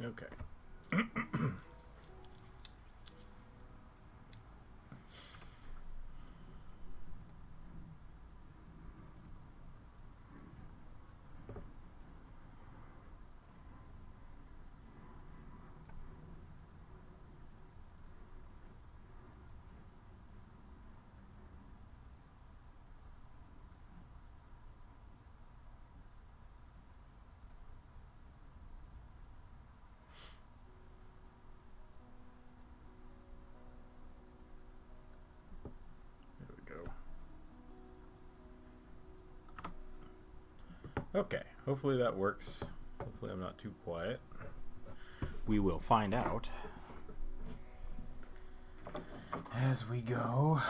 Okay. There we go. Okay, hopefully that works. Hopefully I'm not too quiet. We will find out as we go.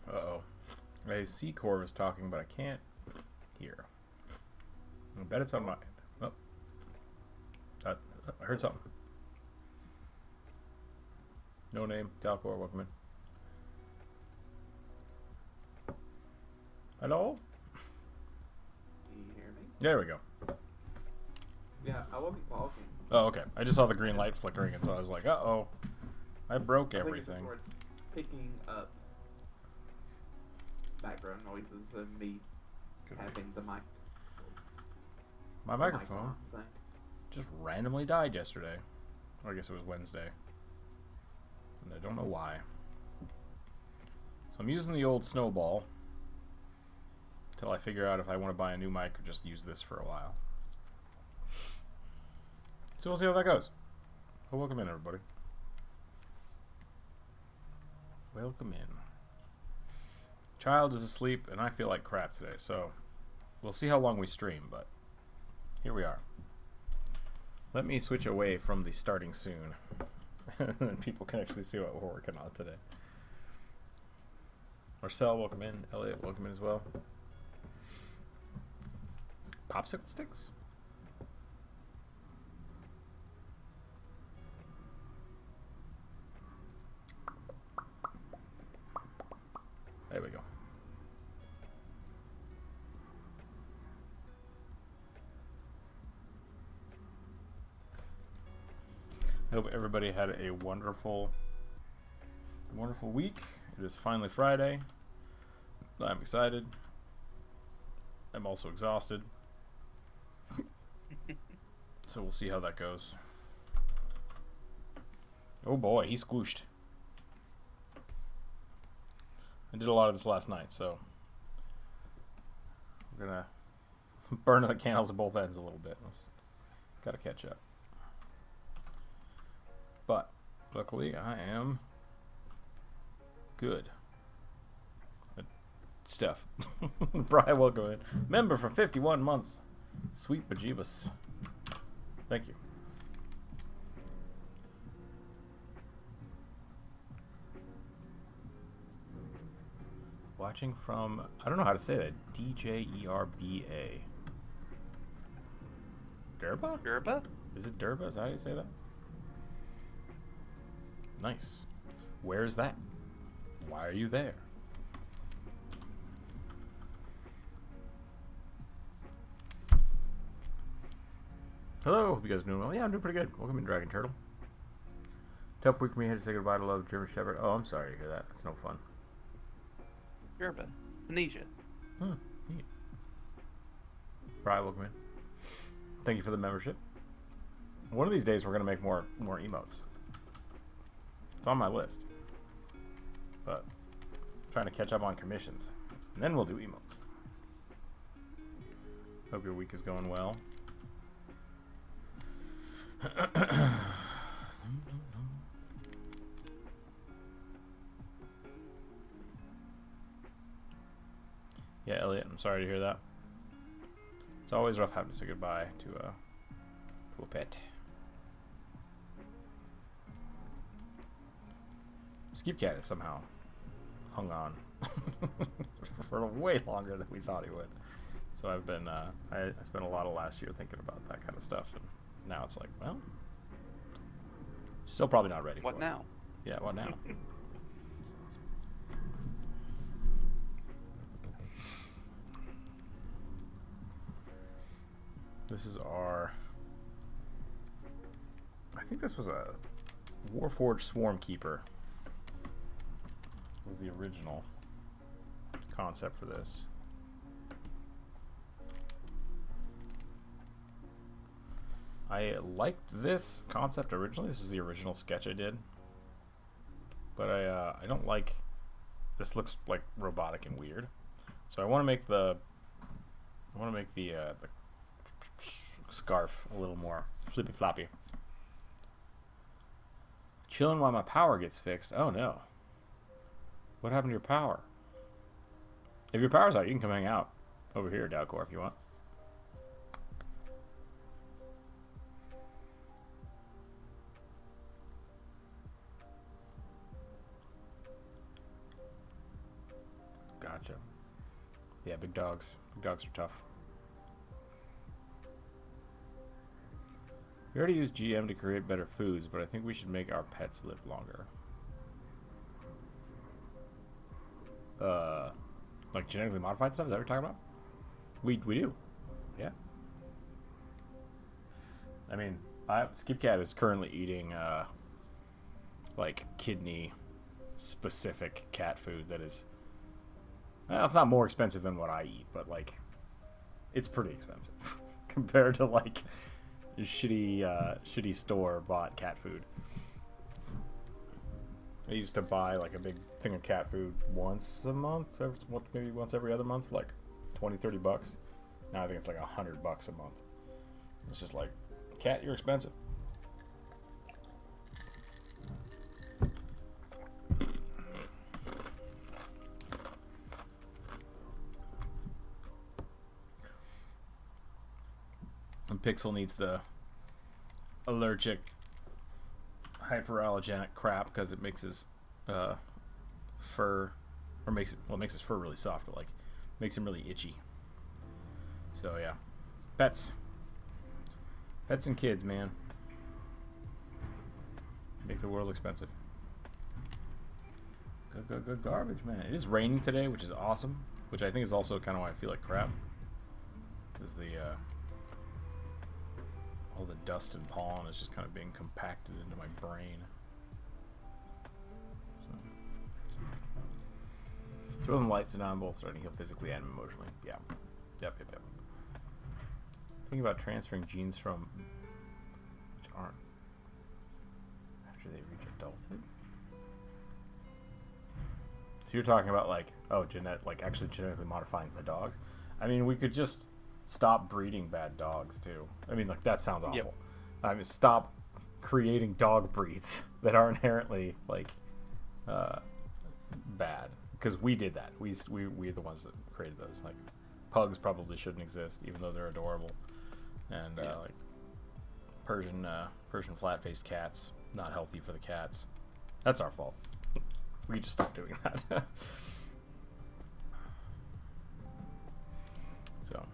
Uh-oh. I see Core was talking, but I can't hear. I bet it's on my end. Oh. I heard something. No name. Talcor, welcome in. Hello? Can you hear me? There we go. Yeah, I wasn't talking. Oh, okay. I just saw the green light flickering, and so I was like, uh-oh. I broke I everything. think it's picking up background noises and me having the mic. My microphone just randomly died yesterday. Or I guess it was Wednesday. And I don't know why. So I'm using the old Snowball until I figure out if I want to buy a new mic or just use this for a while. So we'll see how that goes. Well, welcome in, everybody. Welcome in. Child is asleep, and I feel like crap today, so we'll see how long we stream, but here we are. Let me switch away from the starting soon, and people can actually see what we're working on today. Marcel, welcome in. Elliot, welcome in as well. Popsicle sticks? There we go. I hope everybody had a wonderful week. It is finally Friday. I'm excited. I'm also exhausted. So we'll see how that goes. Oh boy, he squooshed. I did a lot of this last night, so we're gonna burn the candles at both ends a little bit. Gotta catch up. But luckily I am good at stuff. Brian, welcome in. Member for 51 months. Sweet bejeebus. Thank you. Watching from, I don't know how to say that, DJERBA. Durba? Durba? Is it Durba? Is that how you say that? Nice. Where's that? Why are you there? Hello, hope you guys are doing well. Yeah, I'm doing pretty good. Welcome in, Dragon Turtle. Tough week for me. I had to say goodbye to love German Shepherd. Oh, I'm sorry to hear that. It's no fun. Durba. Tunisia. Neat. Brian, welcome in. Thank you for the membership. One of these days we're going to make more emotes. It's on my list. But I'm trying to catch up on commissions. And then we'll do emotes. Hope your week is going well. Yeah, Elliot, I'm sorry to hear that. It's always rough having to say goodbye to a pet. Skip Cat has somehow hung on for way longer than we thought he would. So I've been, I spent a lot of last year thinking about that kind of stuff, and now it's like, well, still probably not ready. What now? Yeah, what now? This is our... I think this was a Warforged Swarm Keeper. Was the original concept for this. I liked this concept originally. This is the original sketch I did. But I don't like... This looks like robotic and weird. So I want to make the scarf a little more flippy floppy. Chilling while my power gets fixed. Oh no. What happened to your power? If your power's out, you can come hang out over here, Dalcor, if you want. Gotcha. Yeah, big dogs. Big dogs are tough. We already use GM to create better foods, but I think we should make our pets live longer. Like genetically modified stuff? Is that what you're talking about? We do. Yeah. I mean, Skip Cat is currently eating like kidney specific cat food that is... Well, it's not more expensive than what I eat, but like it's pretty expensive compared to like shitty store bought cat food. I used to buy like a big thing of cat food once a month, maybe once every other month for like $20-30. Now I think it's like $100 a month. It's just like, cat, you're expensive. And Pixel needs the allergic hyperallergenic crap because it makes his fur, or makes his fur really soft, but like makes him really itchy. So yeah, pets and kids, man, make the world expensive. Good garbage, man. It is raining today, which is awesome, which I think is also kind of why I feel like crap, because the all the dust and pollen is just kind of being compacted into my brain. So it wasn't light, so now I'm both starting to heal physically and emotionally. Yeah. Yep. Thinking about transferring genes from which aren't after they reach adulthood. So you're talking about like, oh, actually genetically modifying the dogs. I mean, we could just stop breeding bad dogs too. I mean, like, that sounds awful. Yep. I mean, stop creating dog breeds that are inherently like bad, because we did that. We're the ones that created those. Like, pugs probably shouldn't exist, even though they're adorable, and like Persian flat-faced cats, not healthy for the cats. That's our fault. We just stop doing that. So.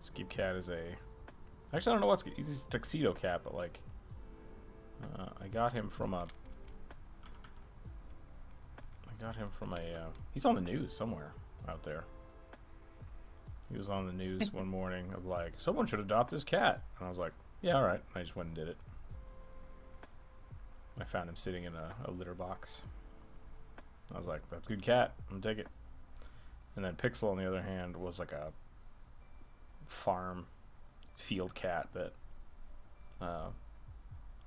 Skip Cat is a... Actually, I don't know what's... He's a tuxedo cat, but like... I got him from a... he's on the news somewhere out there. He was on the news one morning of like, someone should adopt this cat. And I was like, yeah, alright. I just went and did it. I found him sitting in a litter box. I was like, that's a good cat. I'm gonna take it. And then Pixel, on the other hand, was like a farm field cat that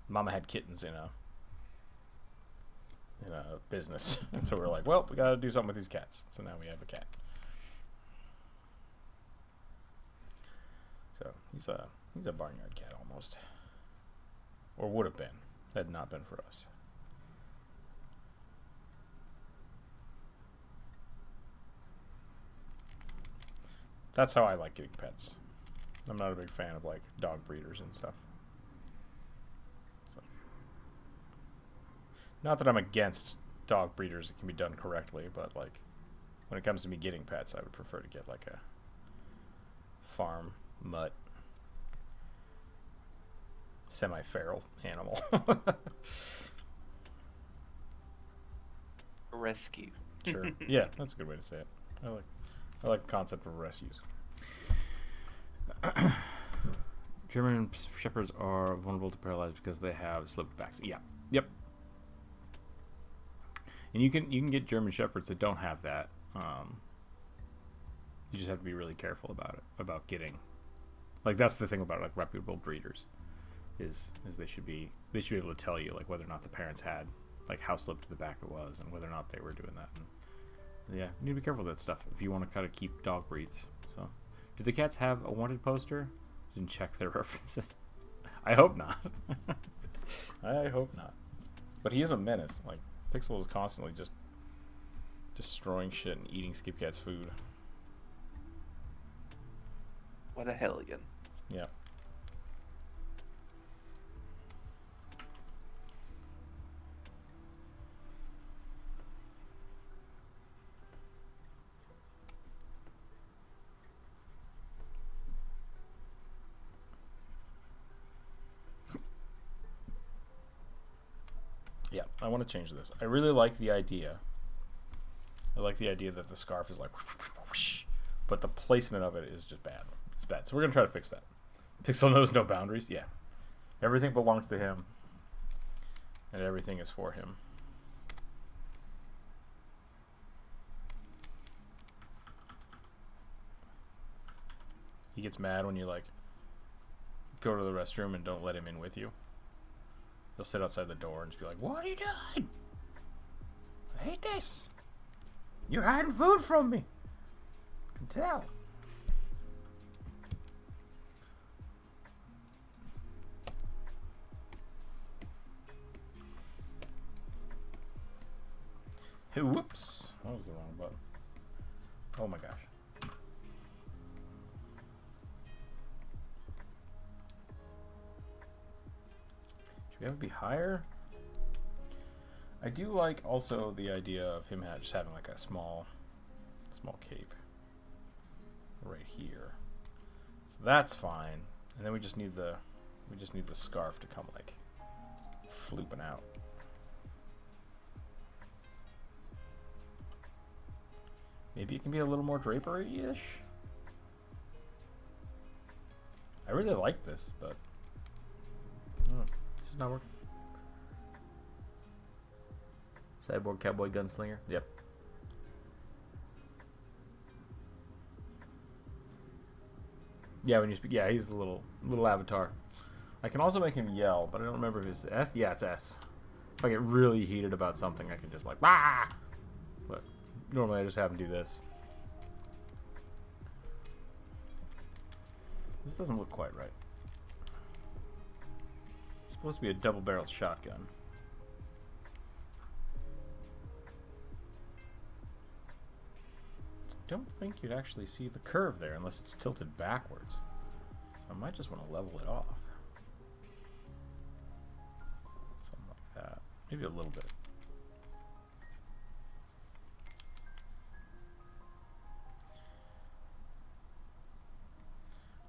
Mama had kittens in a business. And so we're like, well, we gotta do something with these cats. So now we have a cat. So he's a barnyard cat almost, or would have been had it not been for us. That's how I like getting pets. I'm not a big fan of like dog breeders and stuff. So. Not that I'm against dog breeders, it can be done correctly, but like when it comes to me getting pets, I would prefer to get like a farm mutt, semi-feral animal. Rescue. Sure. Yeah, that's a good way to say it. I like the concept of rescues. German shepherds are vulnerable to paralyzed because they have slipped backs. Yeah. Yep. And you can get German shepherds that don't have that. You just have to be really careful about it. About getting, like, that's the thing about like reputable breeders, is they should be able to tell you like whether or not the parents had, like, how slipped to the back it was and whether or not they were doing that. And yeah, you need to be careful with that stuff if you want to kind of keep dog breeds. So, do the cats have a wanted poster? Didn't check their references. I hope not. I hope not. But he is a menace. Like, Pixel is constantly just destroying shit and eating Skip Cat's food. What a hellion. Yeah. Yeah, I want to change this. I really like the idea. I like the idea that the scarf is like whoosh, but the placement of it is just bad. It's bad. So we're going to try to fix that. Pixel knows no boundaries. Yeah. Everything belongs to him. And everything is for him. He gets mad when you, like, go to the restroom and don't let him in with you. He'll sit outside the door and just be like, "What are you doing? I hate this. You're hiding food from me. I can tell." Hey, whoops. That was the wrong button. Oh my gosh. Should we have it be higher? I do like also the idea of him just having like a small cape right here. So that's fine. And then we just need the scarf to come like flooping out. Maybe it can be a little more drapery-ish. I really like this, but it's just not working. Cyborg cowboy gunslinger. Yep. Yeah, when you speak, yeah, he's a little avatar. I can also make him yell, but I don't remember if it's S. Yeah, it's S. If I get really heated about something, I can just like bah. But normally I just have him do this. This doesn't look quite right. It's supposed to be a double-barreled shotgun. I don't think you'd actually see the curve there unless it's tilted backwards. So I might just want to level it off. Something like that. Maybe a little bit.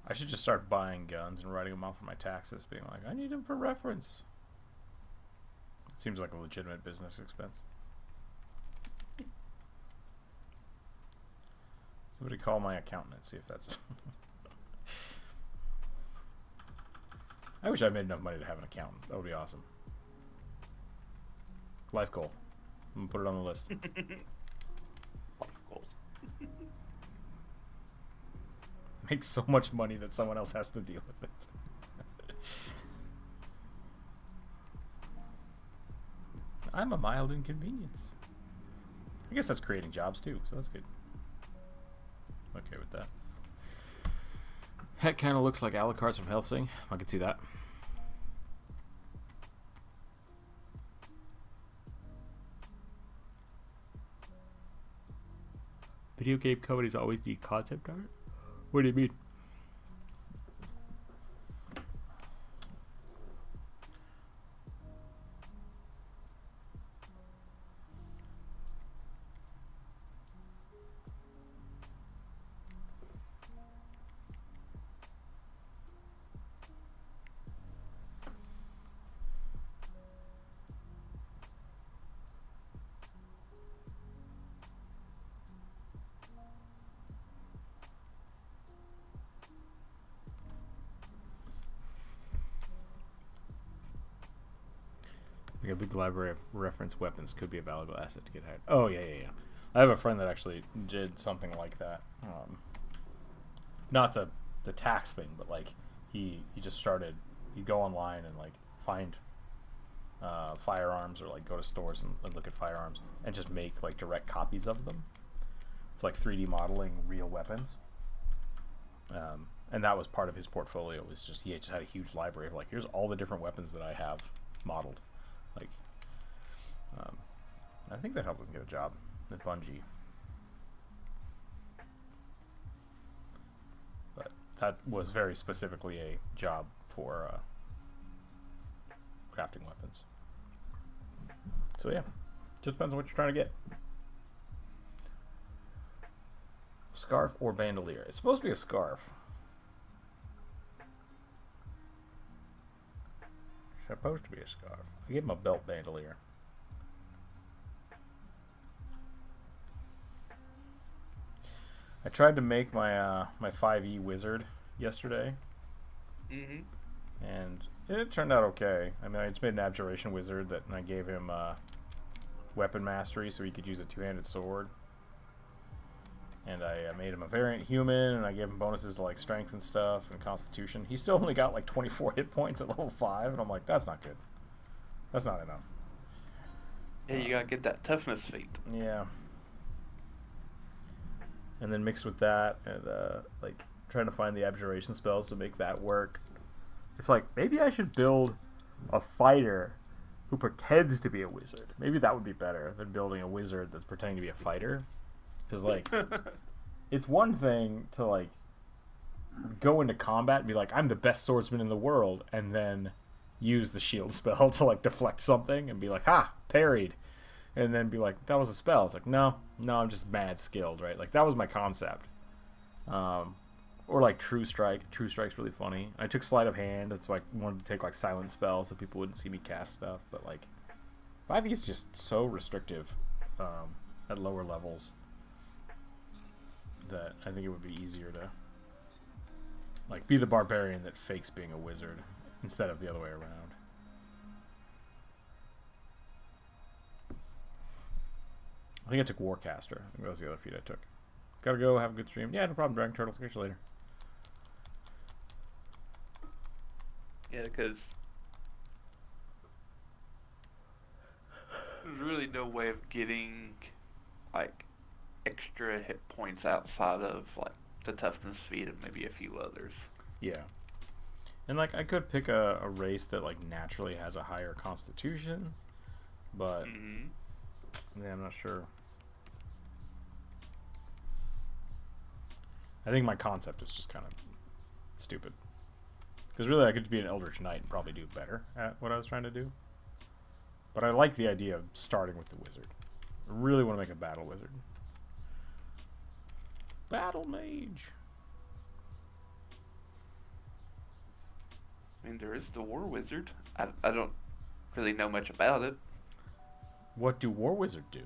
I should just start buying guns and writing them off on my taxes, being like, I need them for reference. It seems like a legitimate business expense. Somebody call my accountant and see if that's... I wish I made enough money to have an accountant. That would be awesome. Life goal. I'm going to put it on the list. Life goals. Make so much money that someone else has to deal with it. I'm a mild inconvenience. I guess that's creating jobs too, so that's good. Okay with that. Heck kind of looks like Alucards from Helsing. I can see that. Video game companies always need concept art? What do you mean? Like a big library of reference weapons could be a valuable asset to get hired. Oh, yeah. I have a friend that actually did something like that. Not the tax thing, but like he just started. He'd go online and like find firearms, or like go to stores and look at firearms and just make like direct copies of them. It's like 3D modeling real weapons. And that was part of his portfolio. Was just he just had a huge library of like, here's all the different weapons that I have modeled. Like, I think that helped him get a job at Bungie. But that was very specifically a job for crafting weapons. So yeah, just depends on what you're trying to get. Scarf or bandolier? It's supposed to be a scarf. It's supposed to be a scarf. I gave him a belt bandolier. I tried to make my my 5e wizard yesterday, and it turned out okay. I mean, I just made an abjuration wizard that, and I gave him weapon mastery so he could use a two-handed sword. And I made him a variant human, and I gave him bonuses to like strength and stuff and constitution. He still only got like 24 hit points at level 5, and I'm like, that's not good. That's not enough. Yeah, you gotta get that toughness feat. Yeah. And then mixed with that, and like trying to find the abjuration spells to make that work. It's like, maybe I should build a fighter who pretends to be a wizard. Maybe that would be better than building a wizard that's pretending to be a fighter. Because, like, it's one thing to, like, go into combat and be like, I'm the best swordsman in the world, and then use the shield spell to, like, deflect something and be like, ha, parried. And then be like, that was a spell. It's like, no, I'm just mad skilled, right? Like, that was my concept. Or, like, True Strike. True Strike's really funny. I took Sleight of Hand, and so I wanted to take, like, silent spells so people wouldn't see me cast stuff. But, like, 5e is just so restrictive at lower levels that I think it would be easier to, like, be the barbarian that fakes being a wizard instead of the other way around. I think I took Warcaster. I think that was the other feat I took. Gotta go, have a good stream. Yeah, no problem, Dragon Turtles. Catch you later. Yeah, because there's really no way of getting, like, extra hit points outside of, like, the toughness feat and maybe a few others. Yeah. And, like, I could pick a race that, like, naturally has a higher constitution, but yeah, I'm not sure. I think my concept is just kind of stupid. Because really I could be an Eldritch Knight and probably do better at what I was trying to do. But I like the idea of starting with the wizard. I really want to make a battle wizard. Battle mage. I mean, there is the War Wizard. I don't really know much about it. What do War Wizard do?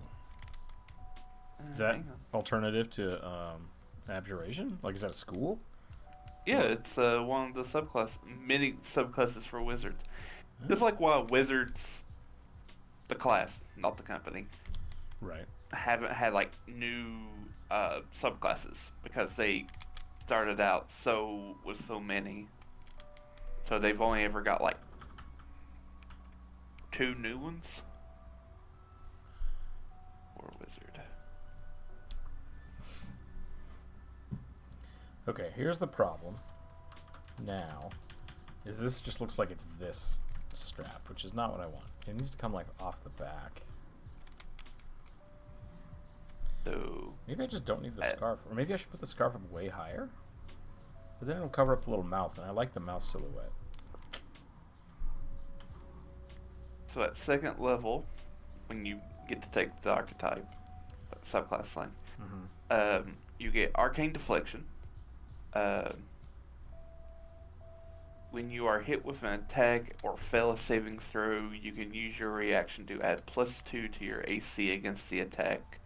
Is that alternative to Abjuration? Like, is that a school? Yeah, it's one of the many subclasses for wizards. It's like why wizards, the class, not the company, right, haven't had like new subclasses because they started out with so many. So they've only ever got like 2 new ones. War Wizard. Okay, here's the problem. Now, is this just looks like it's this strap, which is not what I want. It needs to come like off the back. So maybe I just don't need the scarf, or maybe I should put the scarf up way higher. But then it'll cover up the little mouse, and I like the mouse silhouette. So at second level, when you get to take the archetype, subclass line, you get Arcane Deflection. When you are hit with an attack or fail a saving throw, you can use your reaction to add +2 to your AC against the attack,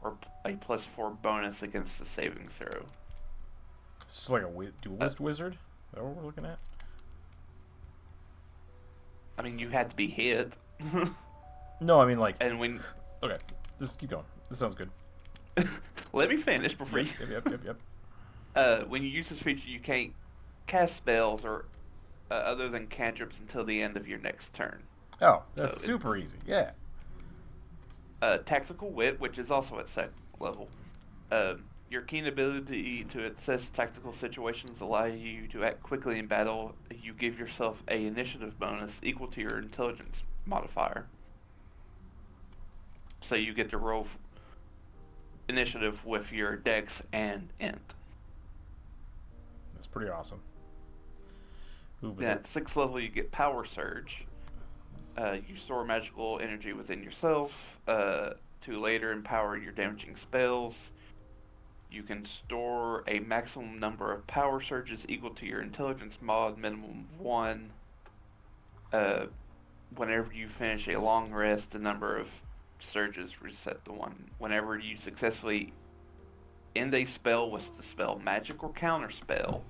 or a +4 bonus against the saving throw. It's just like a duelist wizard? Is that what we're looking at? I mean, you had to be hit. No, I mean like. And when Okay, just keep going. This sounds good. let me finish before Yep, you. yep. When you use this feature, you can't cast spells or other than cantrips until the end of your next turn. Oh, that's So super easy. Yeah. Tactical Wit, which is also at second level. Your keen ability to assess tactical situations allow you to act quickly in battle. You give yourself a initiative bonus equal to your intelligence modifier. So you get to roll initiative with your dex and int. That's pretty awesome. Ooh, Then at 6th level, you get Power Surge. You store magical energy within yourself to later empower your damaging spells. You can store a maximum number of Power Surges equal to your intelligence mod, minimum of 1. Whenever you finish a long rest, the number of surges reset to 1. Whenever you successfully end a spell with the spell magic or counter spell,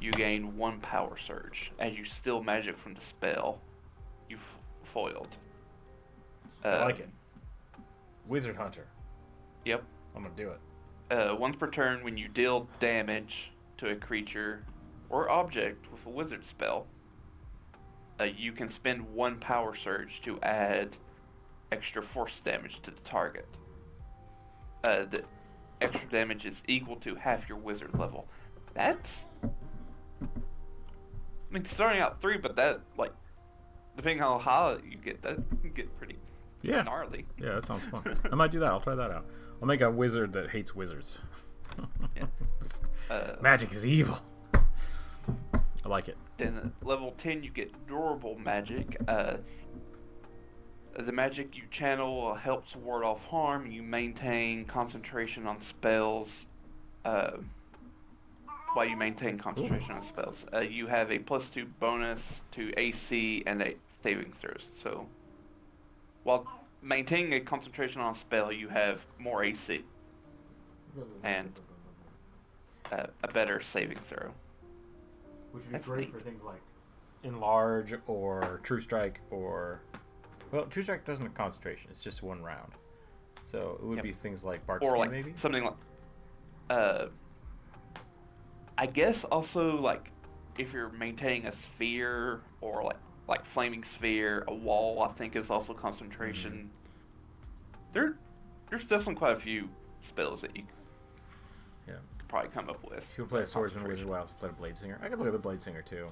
you gain 1 Power Surge. As you steal magic from the spell, you've foiled. I like it. Wizard Hunter. Yep. I'm gonna do it. Once per turn, when you deal damage to a creature or object with a wizard spell, you can spend 1 Power Surge to add extra force damage to the target. The extra damage is equal to half your wizard level. That's... I mean, starting out 3, but that, like, depending on how high you get, that can get pretty gnarly. Yeah, that sounds fun. I might do that. I'll try that out. I'll make a wizard that hates wizards. Yeah. Magic is evil. I like it. Then at level 10, you get durable magic. The magic you channel helps ward off harm. You maintain concentration on spells. While you maintain concentration on spells, you have a +2 bonus to AC and a saving throws. So, while maintaining a concentration on spell, you have more AC and a better saving throw. Which would be That's great neat. for things like Enlarge or True Strike or... Well, True Strike doesn't have concentration. It's just 1 round. So it would be things like Bark Or Skin, like maybe? something like... I guess also like if you're maintaining a sphere or like flaming sphere, a wall I think is also concentration. There's definitely quite a few spells that you could probably come up with. If you play a Swordsman Wizard, I also played a Blade Singer. I could look at the Blade Singer too.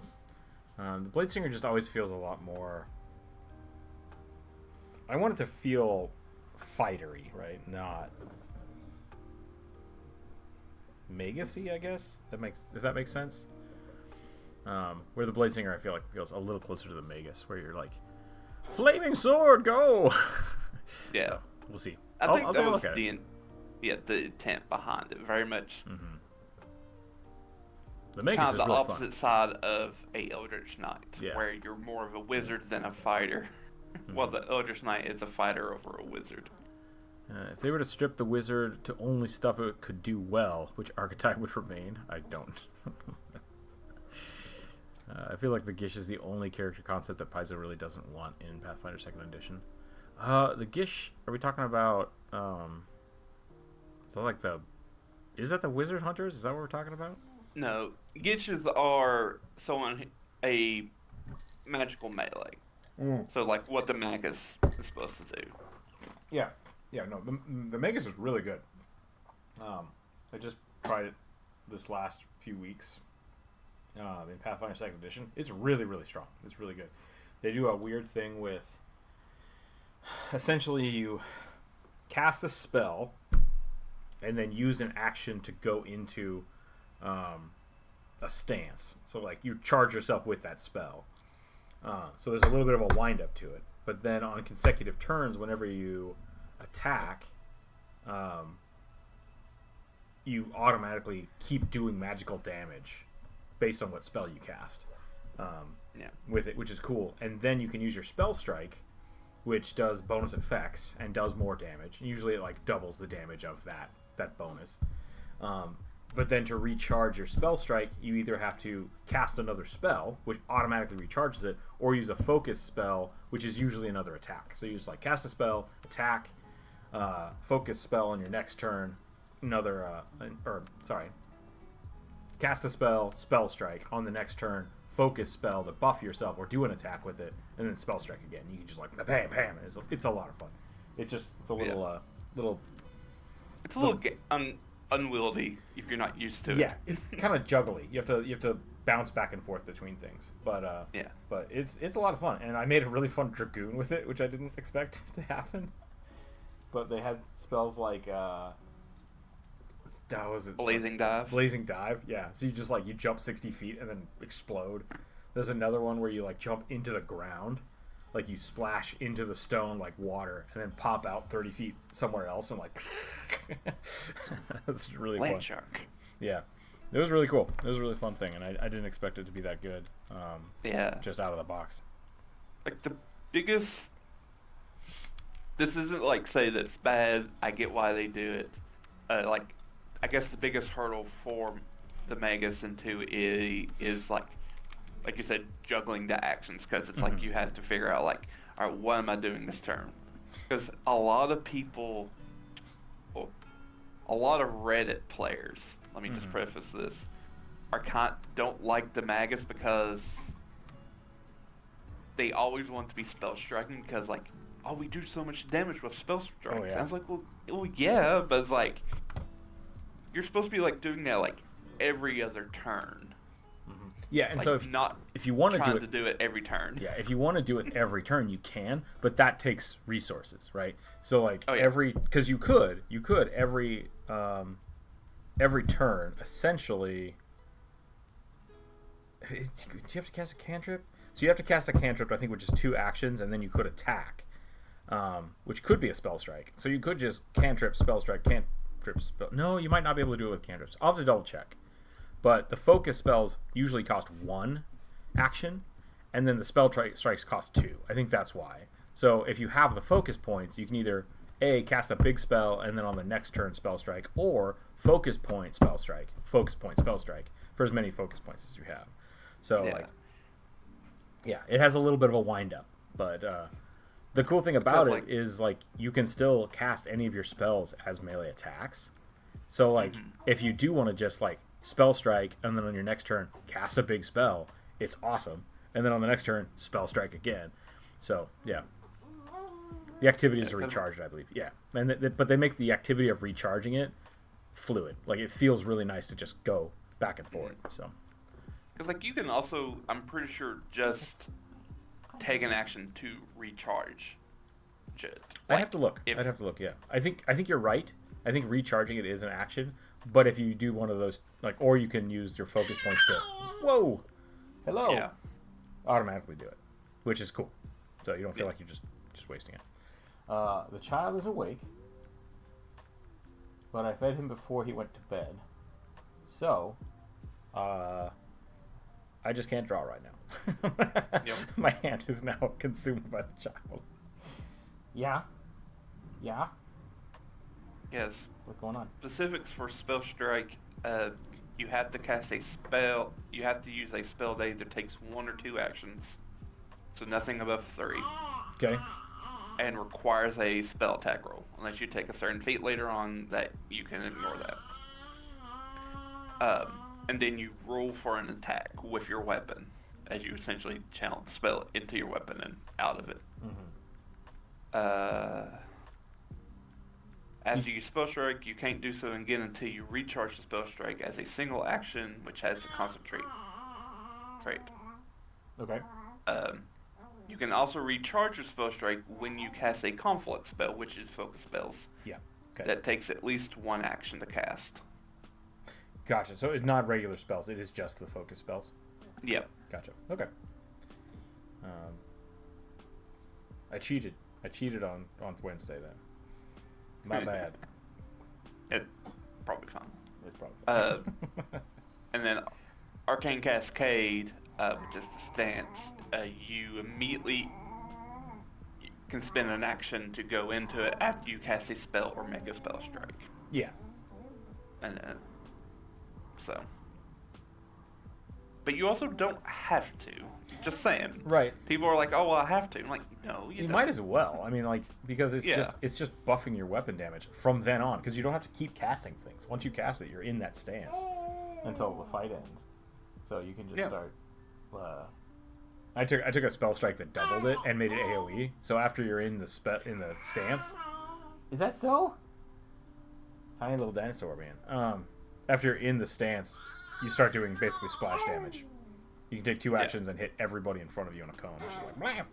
The Blade Singer just always feels a lot more... I want it to feel fightery, right? Not Magus-y, I guess. If that makes sense. Where the Blade Singer, I feel like, feels a little closer to the Magus, where you're like, flaming sword, go! Yeah, So, we'll see. I think I'll that take a was look at it. the intent behind it. Very much The Magus kind is of the really opposite fun. side of a Eldritch Knight, Yeah. where you're more of a wizard than a fighter. Well, the Eldritch Knight is a fighter over a wizard. If they were to strip the wizard to only stuff it could do well, which archetype would remain? I don't. I feel like the Gish is the only character concept that Paizo really doesn't want in Pathfinder 2nd Edition. The Gish, are we talking about, is that the Wizard Hunters? Is that what we're talking about? No, Gitches are a magical melee. So like what the Magus is supposed to do. Yeah. Yeah, no, the Magus is really good. I just tried it this last few weeks in Pathfinder 2nd Edition. It's really, really strong. It's really good. They do a weird thing with... Essentially, you cast a spell and then use an action to go into a stance. So, like, you charge yourself with that spell. So there's a little bit of a wind-up to it. But then on consecutive turns, whenever you attack, you automatically keep doing magical damage based on what spell you cast with it, which is cool. And then you can use your spell strike, which does bonus effects and does more damage. Usually it like doubles the damage of that bonus. but then to recharge your spell strike, you either have to cast another spell, which automatically recharges it, or use a focus spell, which is usually another attack. So you just like cast a spell, attack, focus spell on your next turn, cast a spell, spell strike on the next turn, focus spell to buff yourself or do an attack with it, and then spell strike again. You can just like bam, bam. It's a lot of fun. It's a little little. It's a little unwieldy if you're not used to it. Yeah, it's kind of juggly. You have to bounce back and forth between things. But but it's a lot of fun, and I made a really fun dragoon with it, which I didn't expect to happen. But they had spells like Blazing Dive. Blazing Dive, yeah. So you just you jump 60 feet and then explode. There's another one where you jump into the ground, you splash into the stone like water, and then pop out 30 feet somewhere else and that's really Land fun. Shark. Yeah, it was really cool. It was a really fun thing, and I didn't expect it to be that good. Just out of the box. The biggest. This isn't say that's bad. I get why they do it. I guess the biggest hurdle for the Magus into is like you said, juggling the actions, because it's you have to figure out all right, what am I doing this turn? Because a lot of people, a lot of Reddit players, let me just preface this, don't like the Magus because they always want to be spell striking because we do so much damage with spell strikes. Oh, yeah. I was well, yeah, but it's you're supposed to be doing that every other turn. Yeah, and so if you want to do it every turn. Yeah, if you want to do it every turn, you can, but that takes resources, right? So because you could every turn essentially. Do you have to cast a cantrip? So you have to cast a cantrip, I think, which is 2 actions, and then you could attack, which could be a spell strike. So you could just cantrip, spell strike, cantrip, spell. No, you might not be able to do it with cantrips. I'll have to double check. But the focus spells usually cost 1 action, and then the spell strikes cost 2. I think that's why. So if you have the focus points, you can either cast a big spell and then on the next turn spell strike, or focus point spell strike for as many focus points as you have. So it has a little bit of a wind up, but the cool thing about it is you can still cast any of your spells as melee attacks. So if you do want to just spell strike and then on your next turn cast a big spell, it's awesome, and then on the next turn spell strike again. So yeah, the activity is recharged, I believe. Yeah, and but they make the activity of recharging it fluid. It feels really nice to just go back and forth. So because you can also, I'm pretty sure, just take an action to recharge it. I'd have to look. Yeah, I think you're right. I think recharging it is an action. But if you do one of those, or you can use your focus points to, automatically do it, which is cool. So you don't feel like you're just wasting it. The child is awake, but I fed him before he went to bed. So, I just can't draw right now. My hand is now consumed by the child. Yeah. Yes. What's going on? Specifics for spell strike: you have to cast a spell. You have to use a spell that either takes 1 or 2 actions, so nothing above 3. Okay. And requires a spell attack roll. Unless you take a certain feat later on, that you can ignore that. And then you roll for an attack with your weapon, as you essentially channel the spell into your weapon and out of it. After you spell strike, you can't do so again until you recharge the spell strike as a single action, which has the concentrate trait. Okay. You can also recharge your spell strike when you cast a conflict spell, which is focus spells. Yeah. Okay. That takes at least 1 action to cast. Gotcha. So it's not regular spells; it is just the focus spells. Yep. Gotcha. Okay. I cheated. on Wednesday then. My bad. It's probably fine. It's probably fine. And then Arcane Cascade, which is the stance, you immediately can spend an action to go into it after you cast a spell or make a spell strike. Yeah. And then So. But you also don't have to. Just saying. Right. People are like, oh, well, I have to. I'm like, no, you don't. might as well. I mean, like, because it's Yeah. just buffing your weapon damage from then on, because you don't have to keep casting things. Once you cast it, you're in that stance until the fight ends. So you can just start. I took a spell strike that doubled it and made it AOE. So after you're in the stance, is that so? Tiny little dinosaur man. After you're in the stance, you start doing basically splash damage. You can take 2 actions and hit everybody in front of you on a cone. Which is like, blam!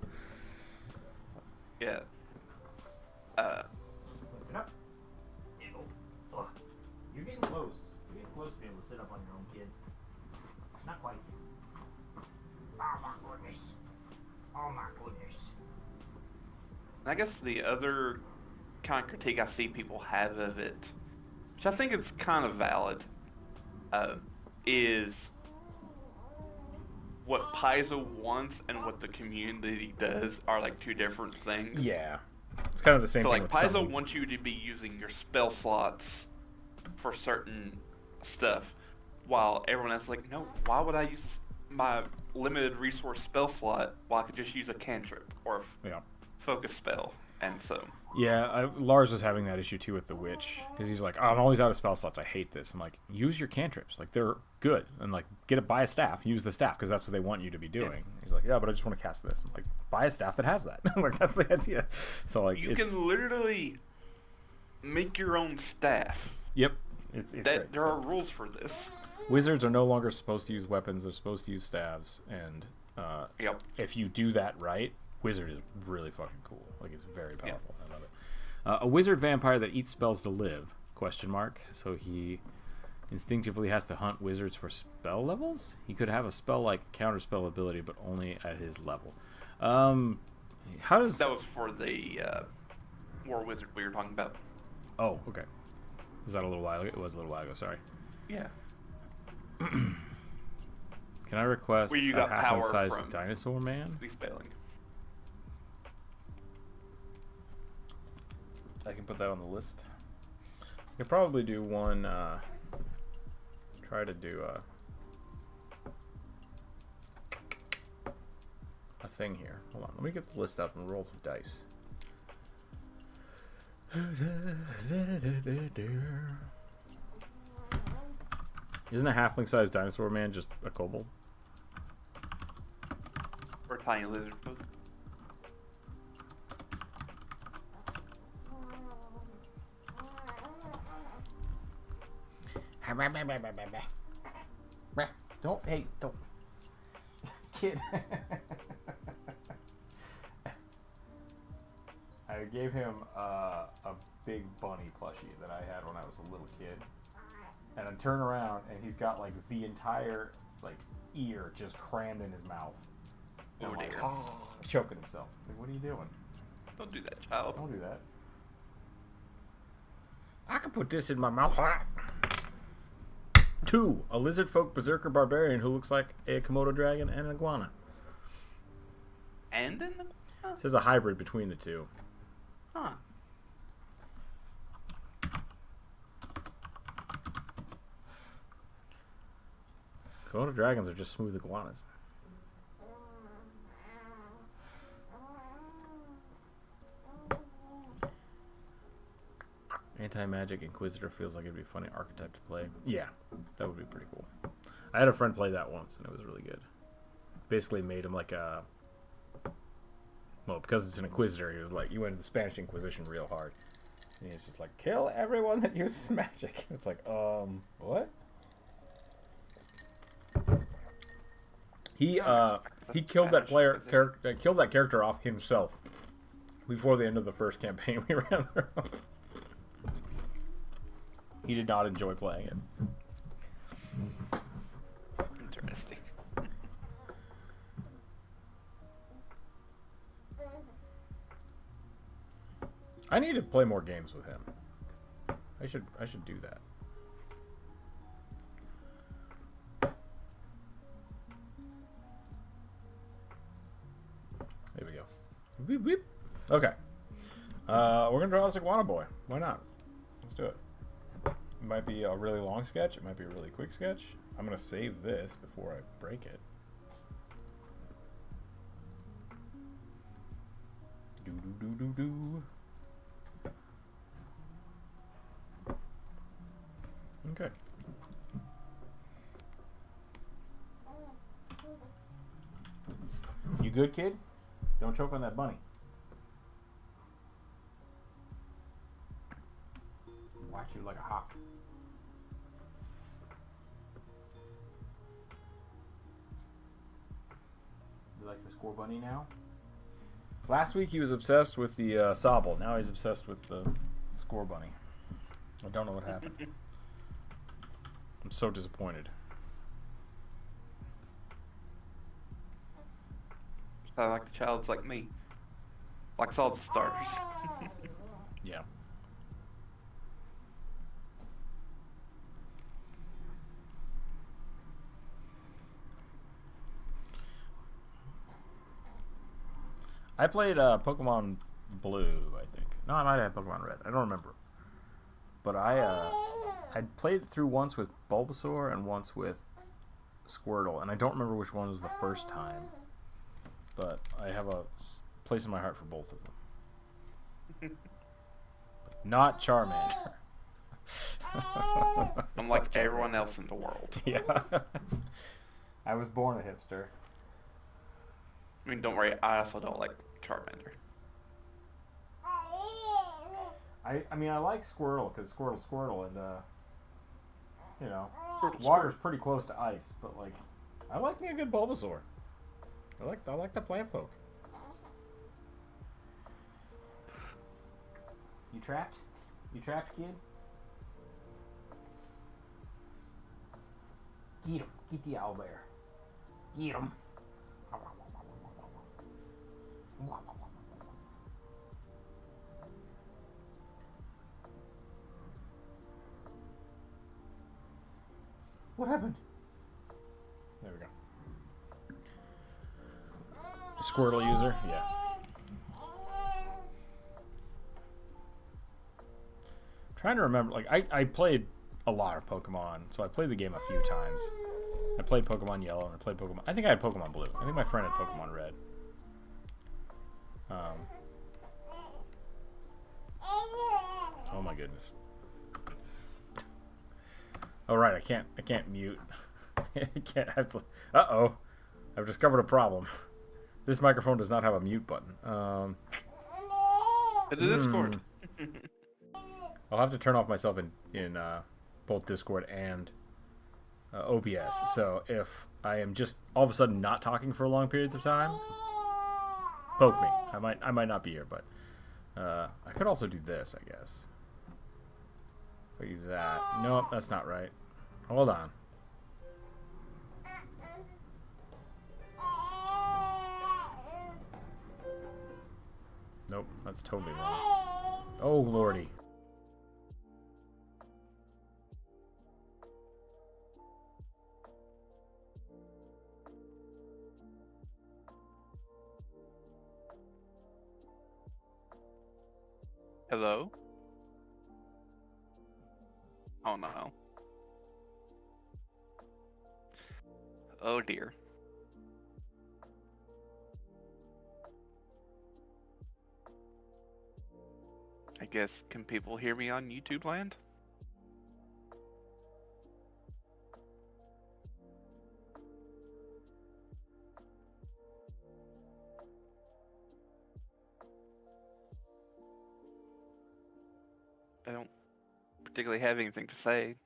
Yeah. Listen up. Ugh. You're getting close. You're getting close to being able to sit up on your own, kid. Not quite. Oh my goodness. Oh my goodness. I guess the other kind of critique I see people have of it, which I think is kind of valid, is what Paizo wants and what the community does are like 2 different things. Yeah. It's kind of the same So thing like with Paizo wants you to be using your spell slots for certain stuff, while everyone else is like, no, why would I use my limited resource spell slot while I could just use a cantrip or focus spell? And so Lars was having that issue too with the witch, because he's like, oh, I'm always out of spell slots, I hate this. I'm like, use your cantrips, like they're good, and like buy a staff, use the staff, because that's what they want you to be doing. He's like, yeah, but I just want to cast this. I'm like, buy a staff that has that. Like, that's the idea. So like, you can literally make your own staff. Yep, it's great. There are rules for this. Wizards are no longer supposed to use weapons, they're supposed to use staves, and if you do that right, Wizard is really fucking cool. Like, it's very powerful. I love it. A wizard vampire that eats spells to live, ? So he instinctively has to hunt wizards for spell levels? He could have a spell like counterspell ability, but only at his level. How does... That was for the war wizard we were talking about. Oh, okay. Was that a little while ago? It was a little while ago, sorry. Yeah. Can I request Where you a got power halfling-sized from dinosaur man? Respelling. I can put that on the list. I could probably do one, try to do a thing here. Hold on, let me get the list up and roll some dice. Isn't a halfling-sized dinosaur man just a kobold? Or tiny lizard folk. Don't. Kid. I gave him a big bunny plushie that I had when I was a little kid. And I turn around and he's got like the entire like ear just crammed in his mouth. And I'm like, choking himself. It's like, what are you doing? Don't do that, child. Don't do that. I can put this in my mouth. 2, a lizard folk berserker barbarian who looks like a Komodo dragon and an iguana. And then It says a hybrid between the two. Huh. Komodo dragons are just smooth iguanas. Anti-magic Inquisitor feels like it'd be a funny archetype to play. Yeah, that would be pretty cool. I had a friend play that once, and it was really good. Basically made him like a... Well, because it's an Inquisitor, he was like... You went to the Spanish Inquisition real hard. And he's just like, kill everyone that uses magic. It's like, what? He killed that killed that character off himself before the end of the first campaign we ran through. He did not enjoy playing it. Interesting. I need to play more games with him. I should do that. There we go. Beep, beep. Okay. We're gonna draw this iguana boy. Why not? Let's do it. It might be a really long sketch. It might be a really quick sketch. I'm going to save this before I break it. Do. Okay. You good, kid? Don't choke on that bunny. Watch you like a hawk. You like the score bunny now? Last week he was obsessed with the Sobble. Now he's obsessed with the score bunny. I don't know what happened. I'm so disappointed. Sound like a child's like me. Likes all the starters. Yeah. I played Pokemon Blue, I think. No, I might have Pokemon Red. I don't remember. But I played it through once with Bulbasaur and once with Squirtle, and I don't remember which one was the first time. But I have a place in my heart for both of them. Not Charmander. I'm like everyone else in the world. Yeah. I was born a hipster. I mean, don't worry, I also don't like Charmander. I mean, I like Squirtle because Squirtle, and you know, Squirtle, water's pretty close to ice, but like, I like me a good Bulbasaur. I like the plant folk. You trapped? You trapped, kid? Get him! Get the owlbear! Get him! What happened? There we go. Squirtle user? Yeah. Trying to remember, like, I played a lot of Pokemon, so I played the game a few times. I played Pokemon Yellow and I played Pokemon... I think I had Pokemon Blue. I think my friend had Pokemon Red. Oh my goodness. Oh right, I can't mute. I can't. Uh-oh. I've discovered a problem. This microphone does not have a mute button. It's a Discord. I'll have to turn off myself in both Discord and OBS. So if I am just all of a sudden not talking for long periods of time, poke me. I might not be here, but I could also do this, I guess. If I use that. Nope, that's not right. Hold on. Nope, that's totally wrong. Oh, lordy. Hello? Oh no. Oh dear. I guess, can people hear me on YouTube land? I don't particularly have anything to say.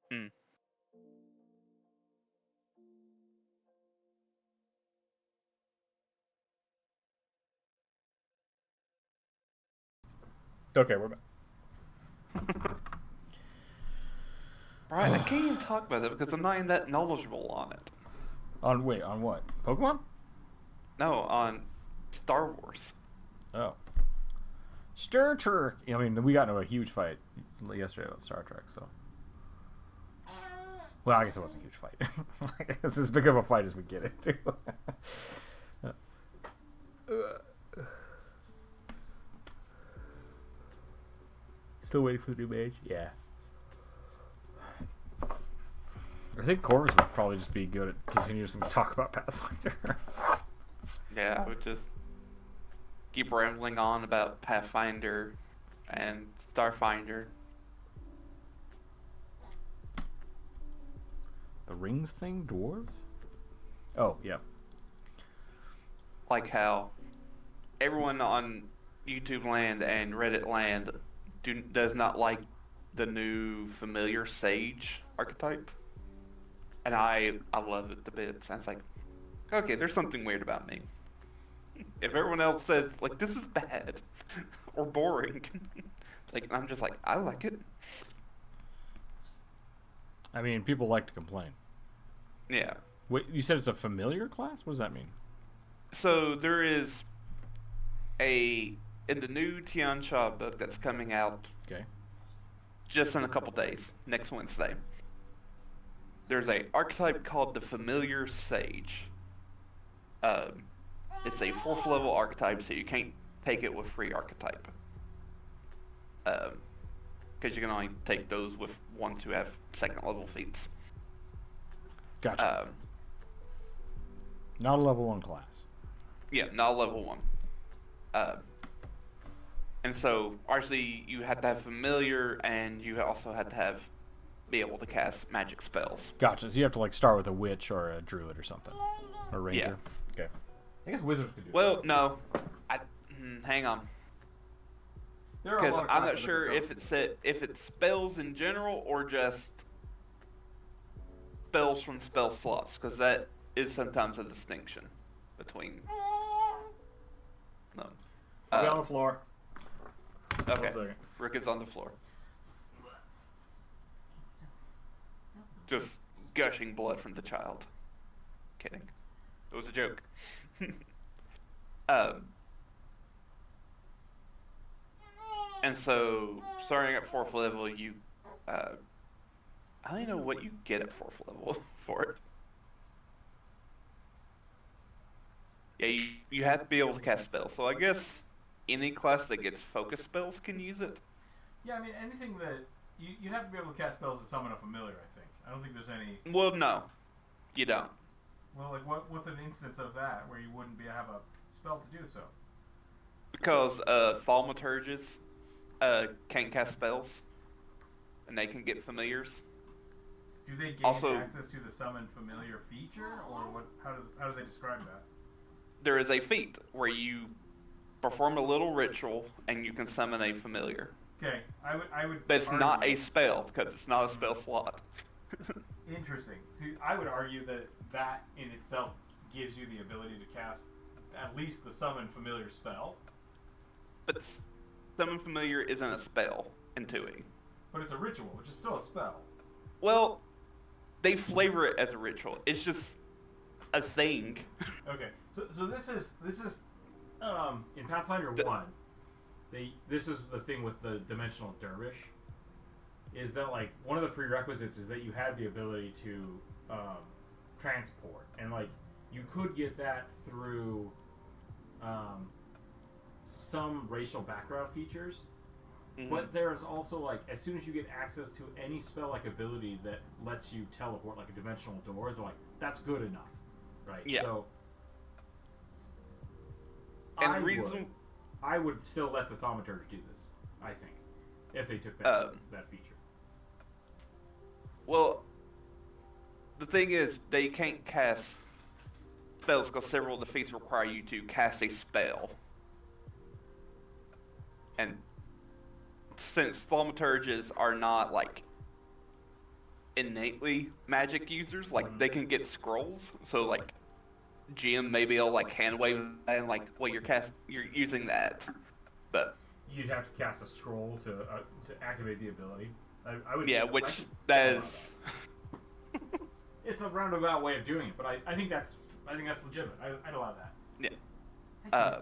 Hmm. Okay, we're back. Brian, I can't even talk about it because I'm not even that knowledgeable on it. On what? Pokemon? No, on Star Wars. Oh. Star Trek. I mean, we got into a huge fight yesterday about Star Trek, so. Well, I guess it wasn't a huge fight. It's as big of a fight as we get into. Still waiting for the new mage. Yeah. I think Corvus would probably just be good at continuously talk about Pathfinder. Yeah, I would just keep rambling on about Pathfinder and Starfinder. The rings thing, dwarves? Oh, yeah. Like how everyone on YouTube land and Reddit land does not like the new familiar sage archetype. And I love it to bits. I was like, okay, there's something weird about me. If everyone else says, like, this is bad or boring, like, I'm just like, I like it. I mean, people like to complain. Yeah. Wait, you said it's a familiar class? What does that mean? So there is in the new Tianxia book that's coming out Okay. just in a couple days, next Wednesday. There's a archetype called the Familiar Sage. It's a 4th level archetype, so you can't take it with free archetype. Because you can only take those with ones who have 2nd level feats. Gotcha. Not a level 1 class. Yeah, not level 1. And so, obviously, you have to have familiar, and you also have to be able to cast magic spells. Gotcha. So you have to like start with a witch or a druid or something, or a ranger. Yeah. Okay. I guess wizards could do. Well, no. Hang on. There are a Because lot of I'm not classes that sure could if it's spells in general or just spells from spell slots, because that is sometimes a distinction between them. I'll be on the floor. Okay. 1 second. Rick is on the floor. Just gushing blood from the child. Kidding. It was a joke. And so, starting at 4th level, you... I don't even know what you get at 4th level for it. Yeah, you have to be able to cast spells. So I guess any class that gets focus spells can use it. Yeah, I mean anything that you'd have to be able to cast spells to summon a familiar. I think. I don't think there's any. Well, no, you don't. Well, like what's an instance of that where you wouldn't have a spell to do so? Because thaumaturges can't cast spells, and they can get familiars. Do they gain Also, access to the summon familiar feature, or what? How do they describe that? There is a feat where you perform a little ritual and you can summon a familiar. Okay, I would. But it's argue, not a spell because it's not a spell slot. Interesting. See, I would argue that in itself gives you the ability to cast at least the summon familiar spell. But summon familiar isn't a spell in 2E. But it's a ritual, which is still a spell. Well, they flavor it as a ritual. It's just a thing. Okay, so this is in Pathfinder 1. This is the thing with the dimensional dervish. Is that like one of the prerequisites is that you had the ability to transport, and like you could get that through some racial background features. Mm-hmm. But there's also like as soon as you get access to any spell-like ability that lets you teleport, like a dimensional door, they're like that's good enough, right? Yeah. So And the reason I would still let the thaumaturge do this. I think if they took that feature. Well, the thing is, they can't cast spells because several of the feats require you to cast a spell. And since thaumaturges are not, like, innately magic users, like, they can get scrolls, so, like, GM maybe will, like, hand wave that and, like, well, you're using that. But you'd have to cast a scroll to activate the ability. I would. Yeah, which that is. It's a roundabout way of doing it, but I think that's legitimate. I'd allow that. Yeah.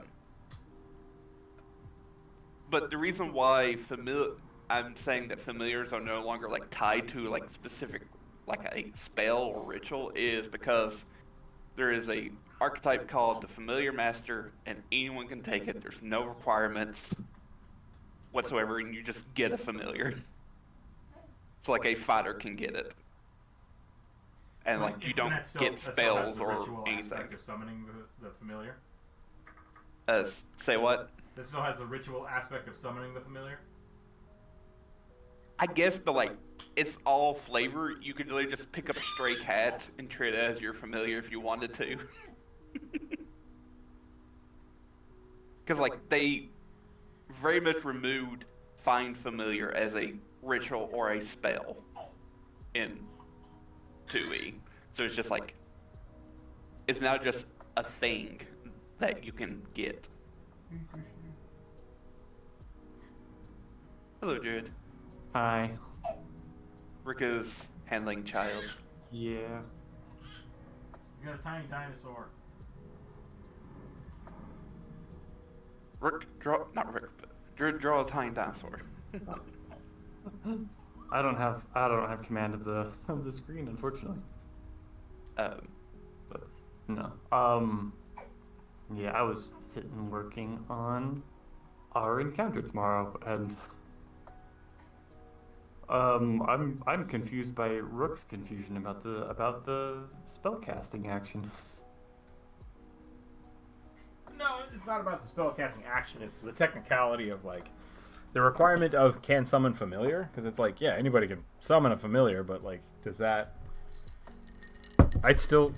But the reason why I'm saying that familiars are no longer like tied to like specific like a spell or ritual is because there is a archetype called the Familiar Master, and anyone can take it. There's no requirements whatsoever, and you just get a familiar. It's like a fighter can get it. And like you don't get spells or anything. Of summoning the familiar. Say what? That still has the ritual aspect of summoning the familiar. I guess, but like it's all flavor. You could really just pick up a stray cat and treat it as your familiar if you wanted to. Because like they very much removed find familiar as a ritual or a spell in 2E. So it's just like it's now just a thing that you can get. Hello, Jared. Hi. Rick is handling child. Yeah. You got a tiny dinosaur. Rick, not Rick, but Jared, draw a tiny dinosaur. I don't have command of the screen, unfortunately. But no. Yeah, I was sitting working on our encounter tomorrow, and I'm confused by Rook's confusion about the spellcasting action. No, it's not about the spellcasting action. It's the technicality of like the requirement of can summon familiar, because it's like, yeah, anybody can summon a familiar, but like, does that? I'd still,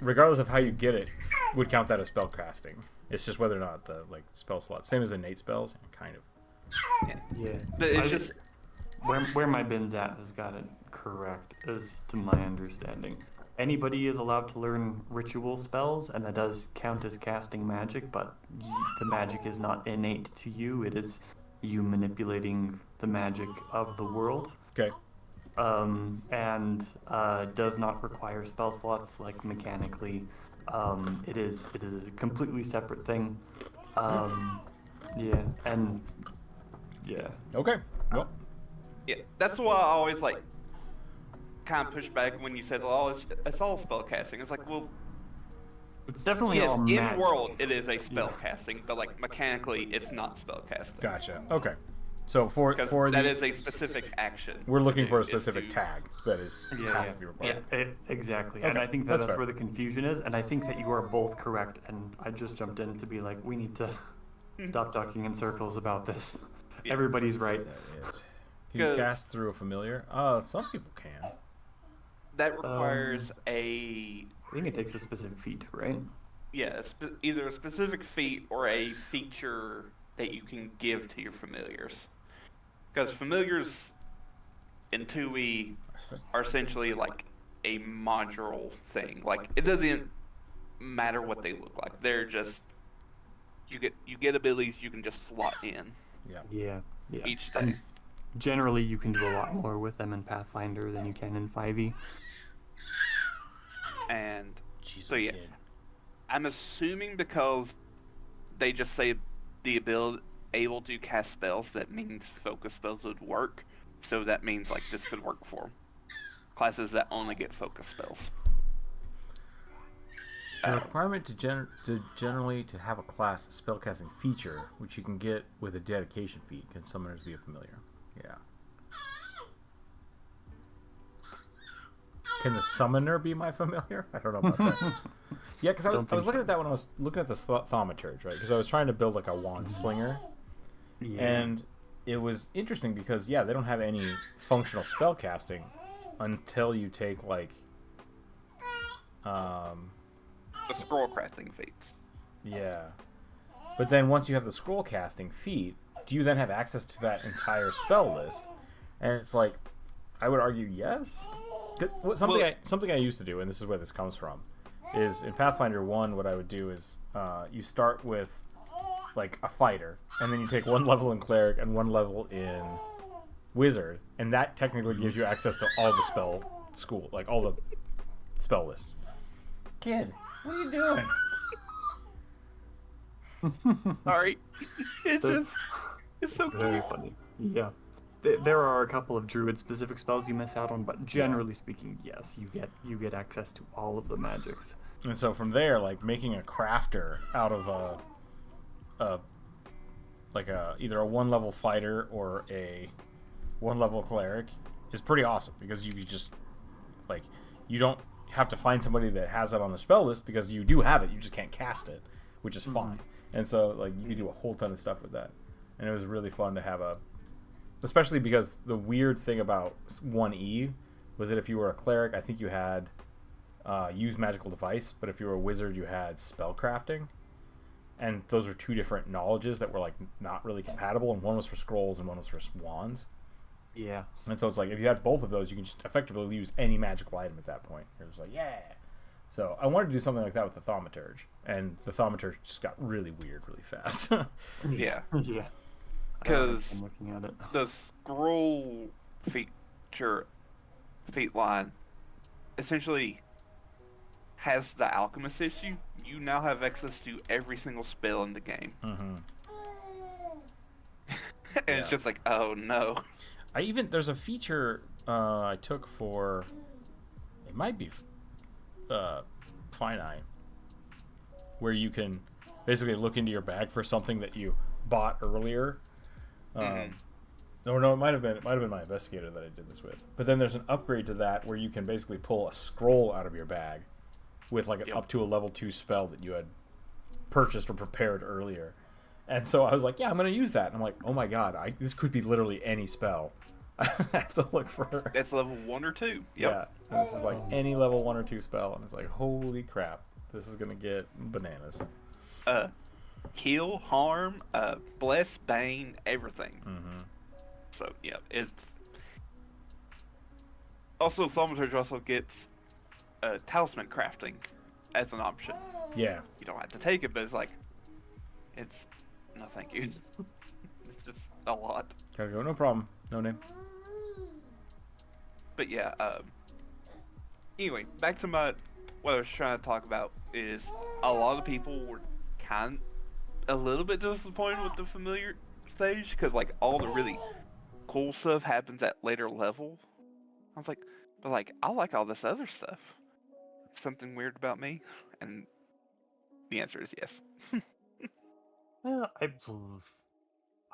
regardless of how you get it, would count that as spellcasting. It's just whether or not the like spell slot, same as innate spells, kind of. Yeah. But it's just where my bin's at has got it correct, as to my understanding. Anybody is allowed to learn ritual spells, and that does count as casting magic, but the magic is not innate to you. It is you manipulating the magic of the world. Okay. And does not require spell slots, like mechanically. It is a completely separate thing. Yeah, and yeah. Okay. Well. yeah, that's why I always like kind of push back when you said, "Oh, it's all spell casting." It's like, well, It's definitely yes, all in magic. world it is a spell casting, but like mechanically it's not spell casting. Gotcha. Okay. So for that is a specific action. we're looking for a Is specific to- tag that is has to be required. Yeah, exactly. Okay, And I think that's that's fair. where the confusion is, and I think that you are both correct, and I just jumped in to be like, we need to stop talking in circles about this. Yeah. Everybody's right. Is that it? Can you 'Cause- cast through a familiar? Some people can. That requires a I think it takes a specific feat, right? either a specific feat or a feature that you can give to your familiars. Because familiars in 2E are essentially like a modular thing. Like it doesn't matter what they look like. They're just you get abilities you can just slot in Yeah. each day. And generally, you can do a lot more with them in Pathfinder than you can in 5e. And Jeez, so yeah, I'm assuming because they just say the ability able to cast spells, that means focus spells would work. So that means like this could work for classes that only get focus spells. The requirement to generally to have a class spellcasting feature, which you can get with a dedication feat, can summoners be a familiar? Yeah. Can the summoner be my familiar? I don't know about that. Yeah, because I was looking at that when I was looking at the thaumaturge, right? Because I was trying to build like a wand slinger, Yeah. and it was interesting because yeah, they don't have any functional spell casting until you take like The scroll crafting feats. yeah. But then once you have the scroll casting feat, do you then have access to that entire spell list? And it's like, I would argue yes. Something I used to do, and this is where this comes from, is in Pathfinder 1, what I would do is you start with like a fighter, and then you take one level in cleric and one level in wizard, and that technically gives you access to all the spell school, like all the spell lists. Kid, what are you doing? Sorry, it's so Very cute. funny. Yeah. There are a couple of druid-specific spells you miss out on, but generally speaking, yes, you get access to all of the magics. And so from there, like making a crafter out of a like either a 1-level fighter or a 1-level cleric is pretty awesome, because you just like, you don't have to find somebody that has that on the spell list, because you do have it, you just can't cast it, which is fine. And so like you can do a whole ton of stuff with that, and it was really fun to have especially because the weird thing about 1E was that if you were a cleric, I think you had use magical device, but if you were a wizard, you had spell crafting, and those were two different knowledges that were like not really compatible, and one was for scrolls and one was for wands. Yeah. And so it's like, if you had both of those, you can just effectively use any magical item at that point. You're just like, yeah. So I wanted to do something like that with the thaumaturge, and the thaumaturge just got really weird really fast. Yeah. Yeah. Because I'm looking at it. the scroll feat line essentially has the alchemist issue. You now have access to every single spell in the game. Mm-hmm. And it's just like, oh no. There's a feature I took for, it might be Finite, where you can basically look into your bag for something that you bought earlier. No, it might have been my investigator that I did this with. But then there's an upgrade to that where you can basically pull a scroll out of your bag with like up to a level 2 spell that you had purchased or prepared earlier. And so I was like, yeah, I'm going to use that. And I'm like, oh my god, this could be literally any spell. I have to look for... That's level 1 or 2. Yep. Yeah, and this is like any level 1 or 2 spell. And it's like, holy crap, this is going to get bananas. Heal, harm, bless, bane, everything. Mm-hmm. So, yeah, it's... Also, Thaumaturge also gets talisman crafting as an option. Yeah. You don't have to take it, but it's like... It's... No, thank you. It's just a lot. Gotta go, no problem. No name. But yeah, anyway, back to what I was trying to talk about is a lot of people were a little bit disappointed with the familiar stage, because like all the really cool stuff happens at later level. I was like, but like, I like all this other stuff. Something weird about me? And the answer is yes. Yeah,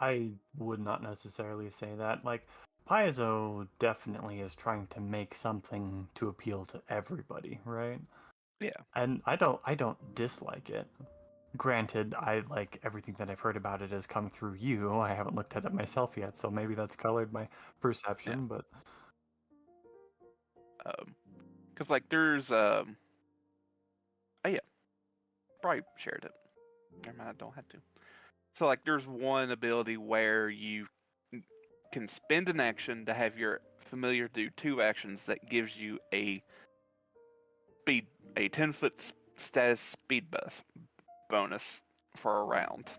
I would not necessarily say that. Like, Paizo definitely is trying to make something to appeal to everybody, right? Yeah. And I don't dislike it. Granted, I like everything that I've heard about it has come through you. I haven't looked at it myself yet, so maybe that's colored my perception, but Because like there's oh yeah, probably shared it. Never mind, I don't have to. So like there's one ability where you can spend an action to have your familiar do 2 actions that gives you a 10-foot status speed bonus for a round,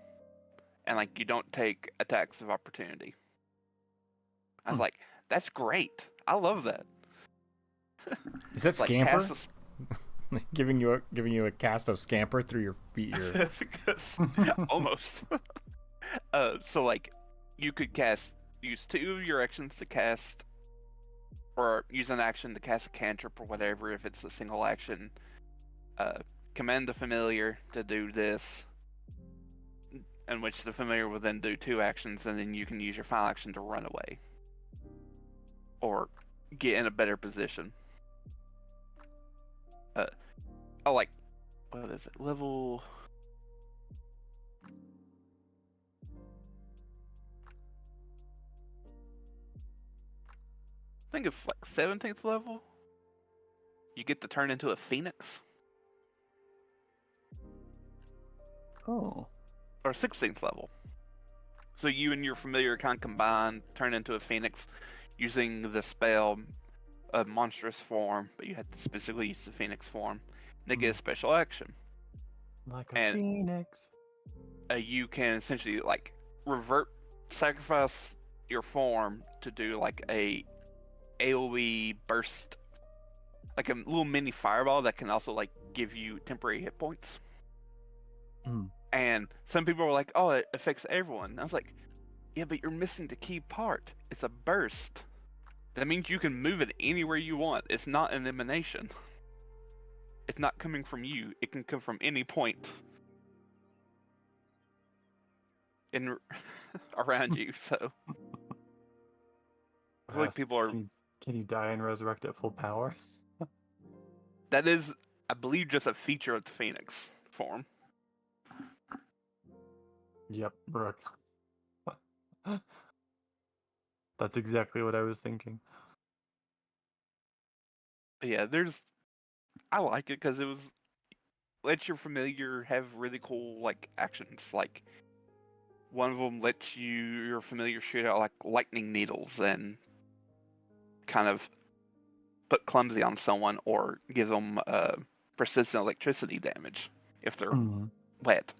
and like you don't take attacks of opportunity. I was like, that's great. I love that. Is that Like, Scamper? cast giving you a cast of Scamper through your feet? Almost. So like you could use 2 of your actions to cast, or use an action to cast a cantrip or whatever if it's a single action. Command the familiar to do this, in which the familiar will then do 2 actions, and then you can use your final action to run away or get in a better position. Like, what is it? Level... I think it's like 17th level. You get to turn into a phoenix. oh. Or 16th level. So you and your familiar kind of combine, turn into a phoenix, using the spell a monstrous form, but you have to specifically use the phoenix form. They get a special action. Like a And- phoenix. You can essentially like sacrifice your form to do like a AoE burst, like a little mini fireball that can also like give you temporary hit points. And some people were like, oh, it affects everyone. And I was like, yeah, but you're missing the key part. It's a burst. That means you can move it anywhere you want. It's not an emanation. It's not coming from you. It can come from any point. in around you. So I feel like people are. Can you die and resurrect at full power? That is, I believe, just a feature of the Phoenix form. Yep, Rook. That's exactly what I was thinking. But yeah, I like it because it lets your familiar have really cool like actions. Like one of them lets your familiar shoot out like lightning needles and kind of put clumsy on someone or give them persistent electricity damage if they're wet.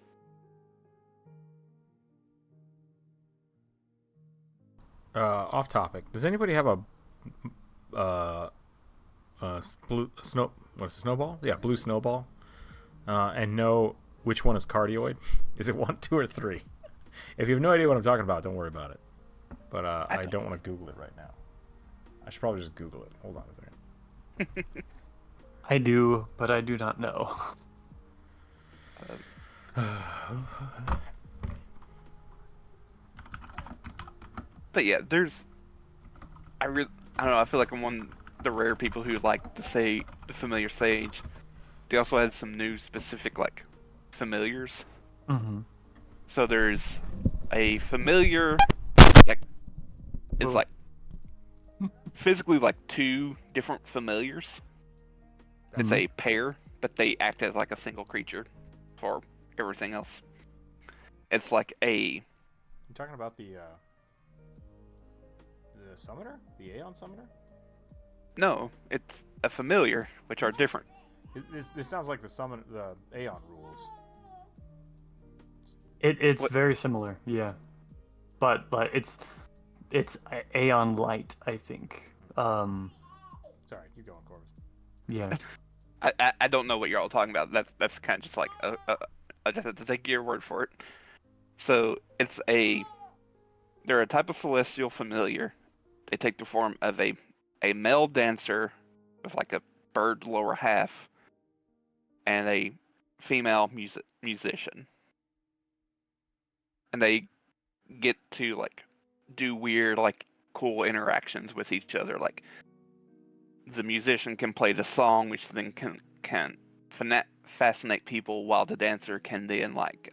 Off topic. Does anybody have a blue snow? What's a snowball? Yeah, blue snowball. And know which one is cardioid? Is it 1, 2, or 3? If you have no idea what I'm talking about, don't worry about it. But I don't want to Google it right now. I should probably just Google it. Hold on a second. I do, but I do not know. But yeah, I don't know. I feel like I'm one of the rare people who like to say the familiar sage. They also had some new specific like familiars. Mm-hmm. So there's a familiar like it's like physically like 2 different familiars. It's a pair, but they act as like a single creature for everything else. It's like You talking about the summoner? The Aeon summoner? no, it's a familiar, which are different. This sounds like the Aeon rules. It's What? very similar, yeah. But it's Aeon Light, I think. Sorry, keep going, Corvus. Yeah. I don't know what you're all talking about. That's kind of just like I just have to take your word for it. So they're a type of celestial familiar. They take the form of a male dancer with like a bird lower half and a female musician. And they get to like do weird like cool interactions with each other. Like the musician can play the song, which then can fascinate people, while the dancer can then like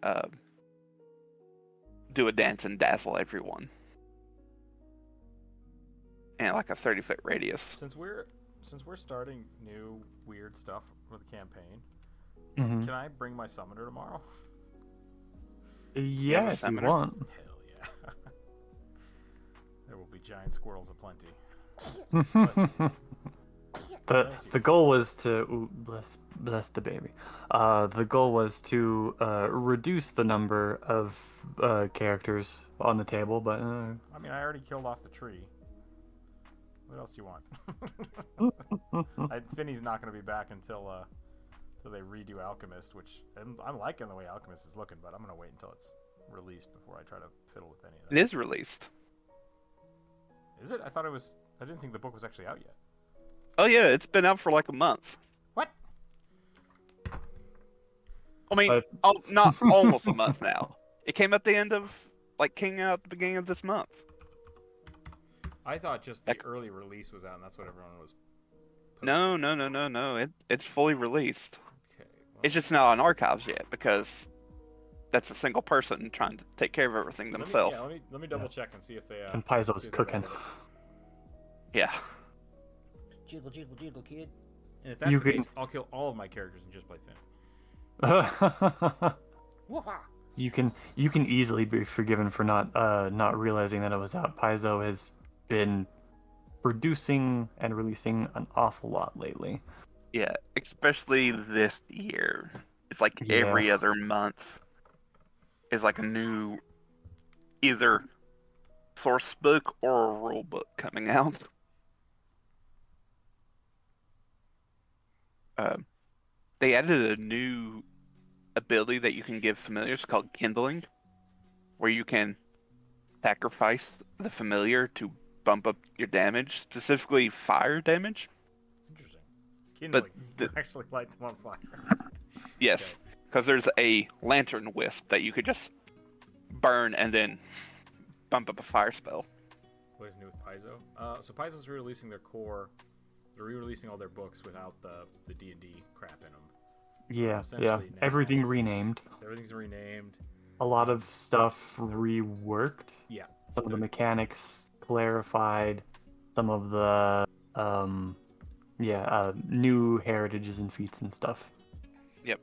do a dance and dazzle everyone. And like a 30-foot radius. Since we're starting new weird stuff for the campaign, Mm-hmm. can I bring my summoner tomorrow? Yeah, if you summoner? want. Hell yeah. There will be giant squirrels aplenty. The goal was to bless the baby. The goal was to reduce the number of characters on the table, but I mean, I already killed off the tree. What else do you want? Finney's not going to be back until they redo Alchemist, which I'm liking the way Alchemist is looking, but I'm going to wait until it's released before I try to fiddle with any of that. It is released. Is it? I didn't think the book was actually out yet. Oh yeah, it's been out for like a month. What? I mean, not almost a month now. It came at the end of came out at the beginning of this month. I thought just the early release was out, and that's what everyone was posting. No. It's fully released. Okay. Well, It's just not on archives yet because that's a single person trying to take care of everything themselves. Let me double check and see if they. and Paizo's see if they cooking. added it. Yeah. Jiggle, jiggle, jiggle, kid. And if that's the case, I'll kill all of my characters and just play Finn. You can easily be forgiven for not realizing that it was out. Paizo has been producing and releasing an awful lot lately. Yeah, especially this year. It's like every other month is like a new either source book or a rule book coming out. They added a new ability that you can give familiars called kindling, where you can sacrifice the familiar to bump up your damage, specifically fire damage. Interesting. Kindling. But actually light them on fire. Yes, because there's a lantern wisp that you could just burn and then bump up a fire spell. What is new with Paizo? So Paizo's re-releasing their core. They're re-releasing all their books without the D&D crap in them. Yeah, Essentially now, everything renamed. Everything's renamed. A lot of stuff reworked. Yeah. Some of the mechanics clarified. Some of the new heritages and feats and stuff. Yep.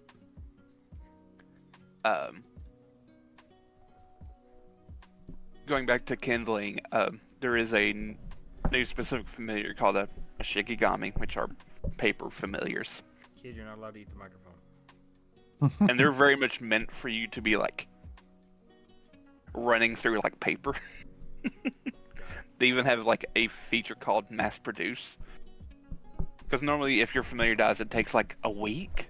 Going back to kindling, there is a new specific familiar called a shikigami, which are paper familiars. Kid, you're not allowed to eat the microphone. And they're very much meant for you to be like running through like paper. They even have like a feature called mass produce. Because normally if your familiar dies, it takes like a week,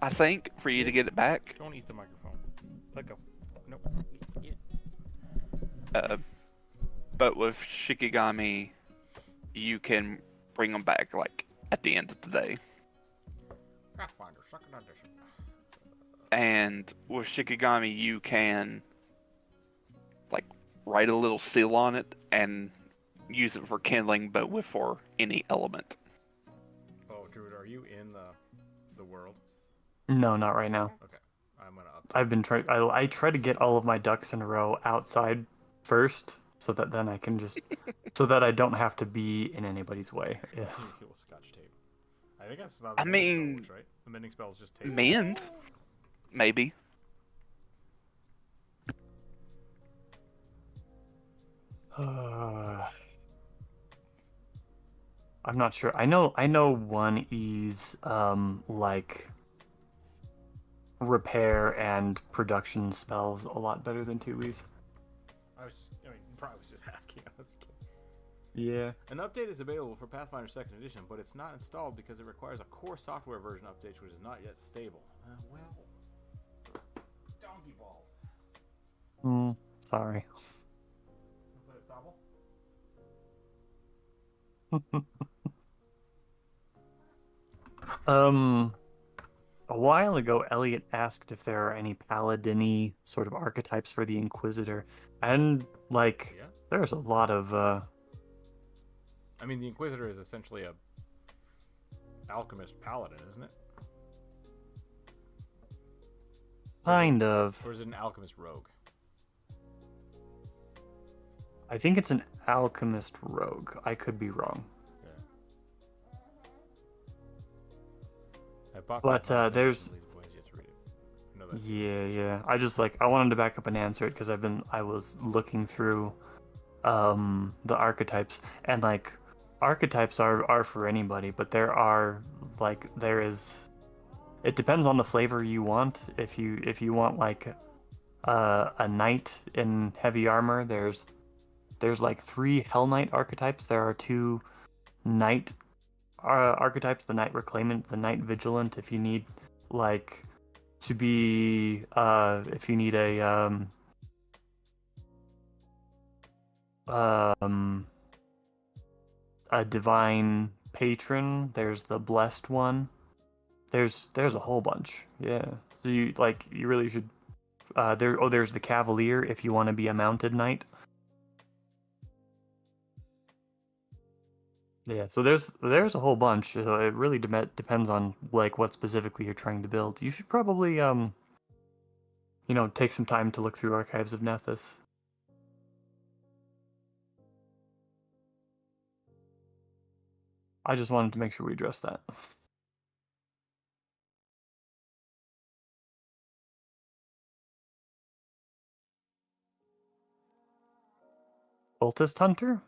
I think, for you to get it back. Don't eat the microphone. Let go. Nope. But with shikigami, you can bring them back like at the end of the day. Pathfinder, second edition. And with shikigami, you can like write a little seal on it and use it for kindling, but for any element. Oh, Druid, are you in the world? No, not right now. Okay, I'm gonna update. I've been trying. I try to get all of my ducks in a row outside first, so that then I can just, so that I don't have to be in anybody's way. Yeah. Heal with Scotch tape. I think that's not. I mean, works, right? The mending spell is just tape. Mend, maybe. I'm not sure. I know 1E's like repair and production spells a lot better than 2E's. Probably was just asking. I was kidding. Yeah. An update is available for Pathfinder 2nd Edition, but it's not installed because it requires a core software version update, which is not yet stable. Donkey balls. Sorry. Play a Sobble? A while ago, Elliot asked if there are any paladin-y sort of archetypes for the Inquisitor, and like, Yeah. there's a lot of. I mean, the Inquisitor is essentially a alchemist paladin, isn't it? Kind of. Or is it an alchemist rogue? I think it's an alchemist rogue. I could be wrong. But there's. Yeah. I just I wanted to back up and answer it because I was looking through the archetypes, and like archetypes are for anybody, but there is, it depends on the flavor you want. If you want like a knight in heavy armor, there's like 3 Hell Knight archetypes. There are 2 knight archetypes, the Knight Reclaimant, the Knight Vigilant. If you need like to be if you need a divine patron, there's the blessed one. There's a whole bunch. Yeah. So you really should there's the Cavalier if you want to be a mounted knight. Yeah, so there's a whole bunch. So it really depends on like what specifically you're trying to build. You should probably take some time to look through Archives of Nethys. I just wanted to make sure we addressed that. Cultist Hunter?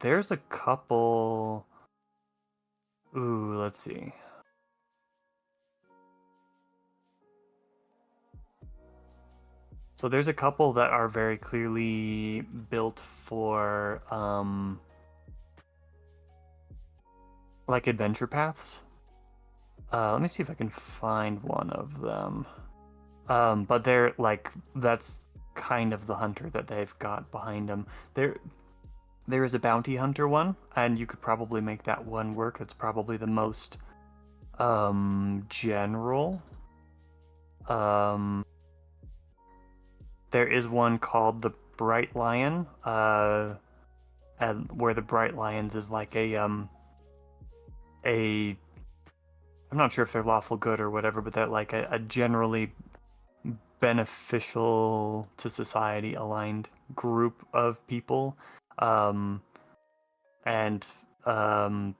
There's a couple. Ooh, let's see. So there's a couple that are very clearly built for like adventure paths. Let me see if I can find one of them. But they're like, that's kind of the hunter that they've got behind them. There is a bounty hunter one, and you could probably make that one work. It's probably the most general. there is one called the Bright Lion, and where the Bright Lions is like I'm not sure if they're lawful good or whatever, but they're like a generally beneficial to society aligned group of people, and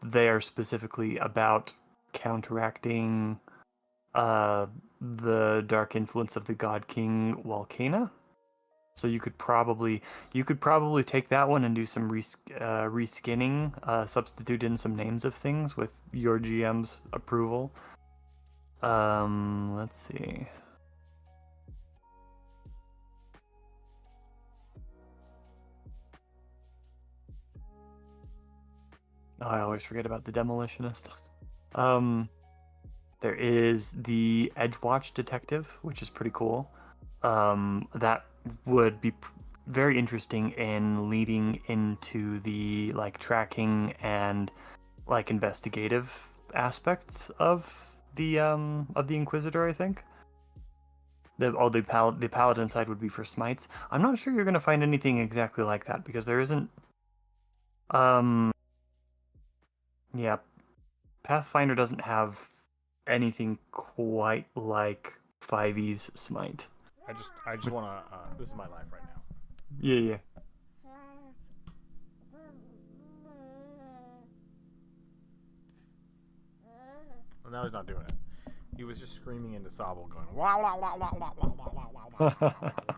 they are specifically about counteracting the dark influence of the God King Walkena. So you could probably take that one and do some reskinning, substitute in some names of things with your GM's approval. Let's see. Oh, I always forget about the demolitionist. There is the Edgewatch detective, which is pretty cool. That would be very interesting in leading into the like tracking and like investigative aspects of the Inquisitor, I think. The paladin side would be for smites. I'm not sure you're gonna find anything exactly like that because there isn't. Yeah, Pathfinder doesn't have anything quite like 5e's smite. I just want to. This is my life right now. Yeah. Well, now he's not doing it. He was just screaming into Sobble, going wow wow wow wow wow wow wow wow wow wow.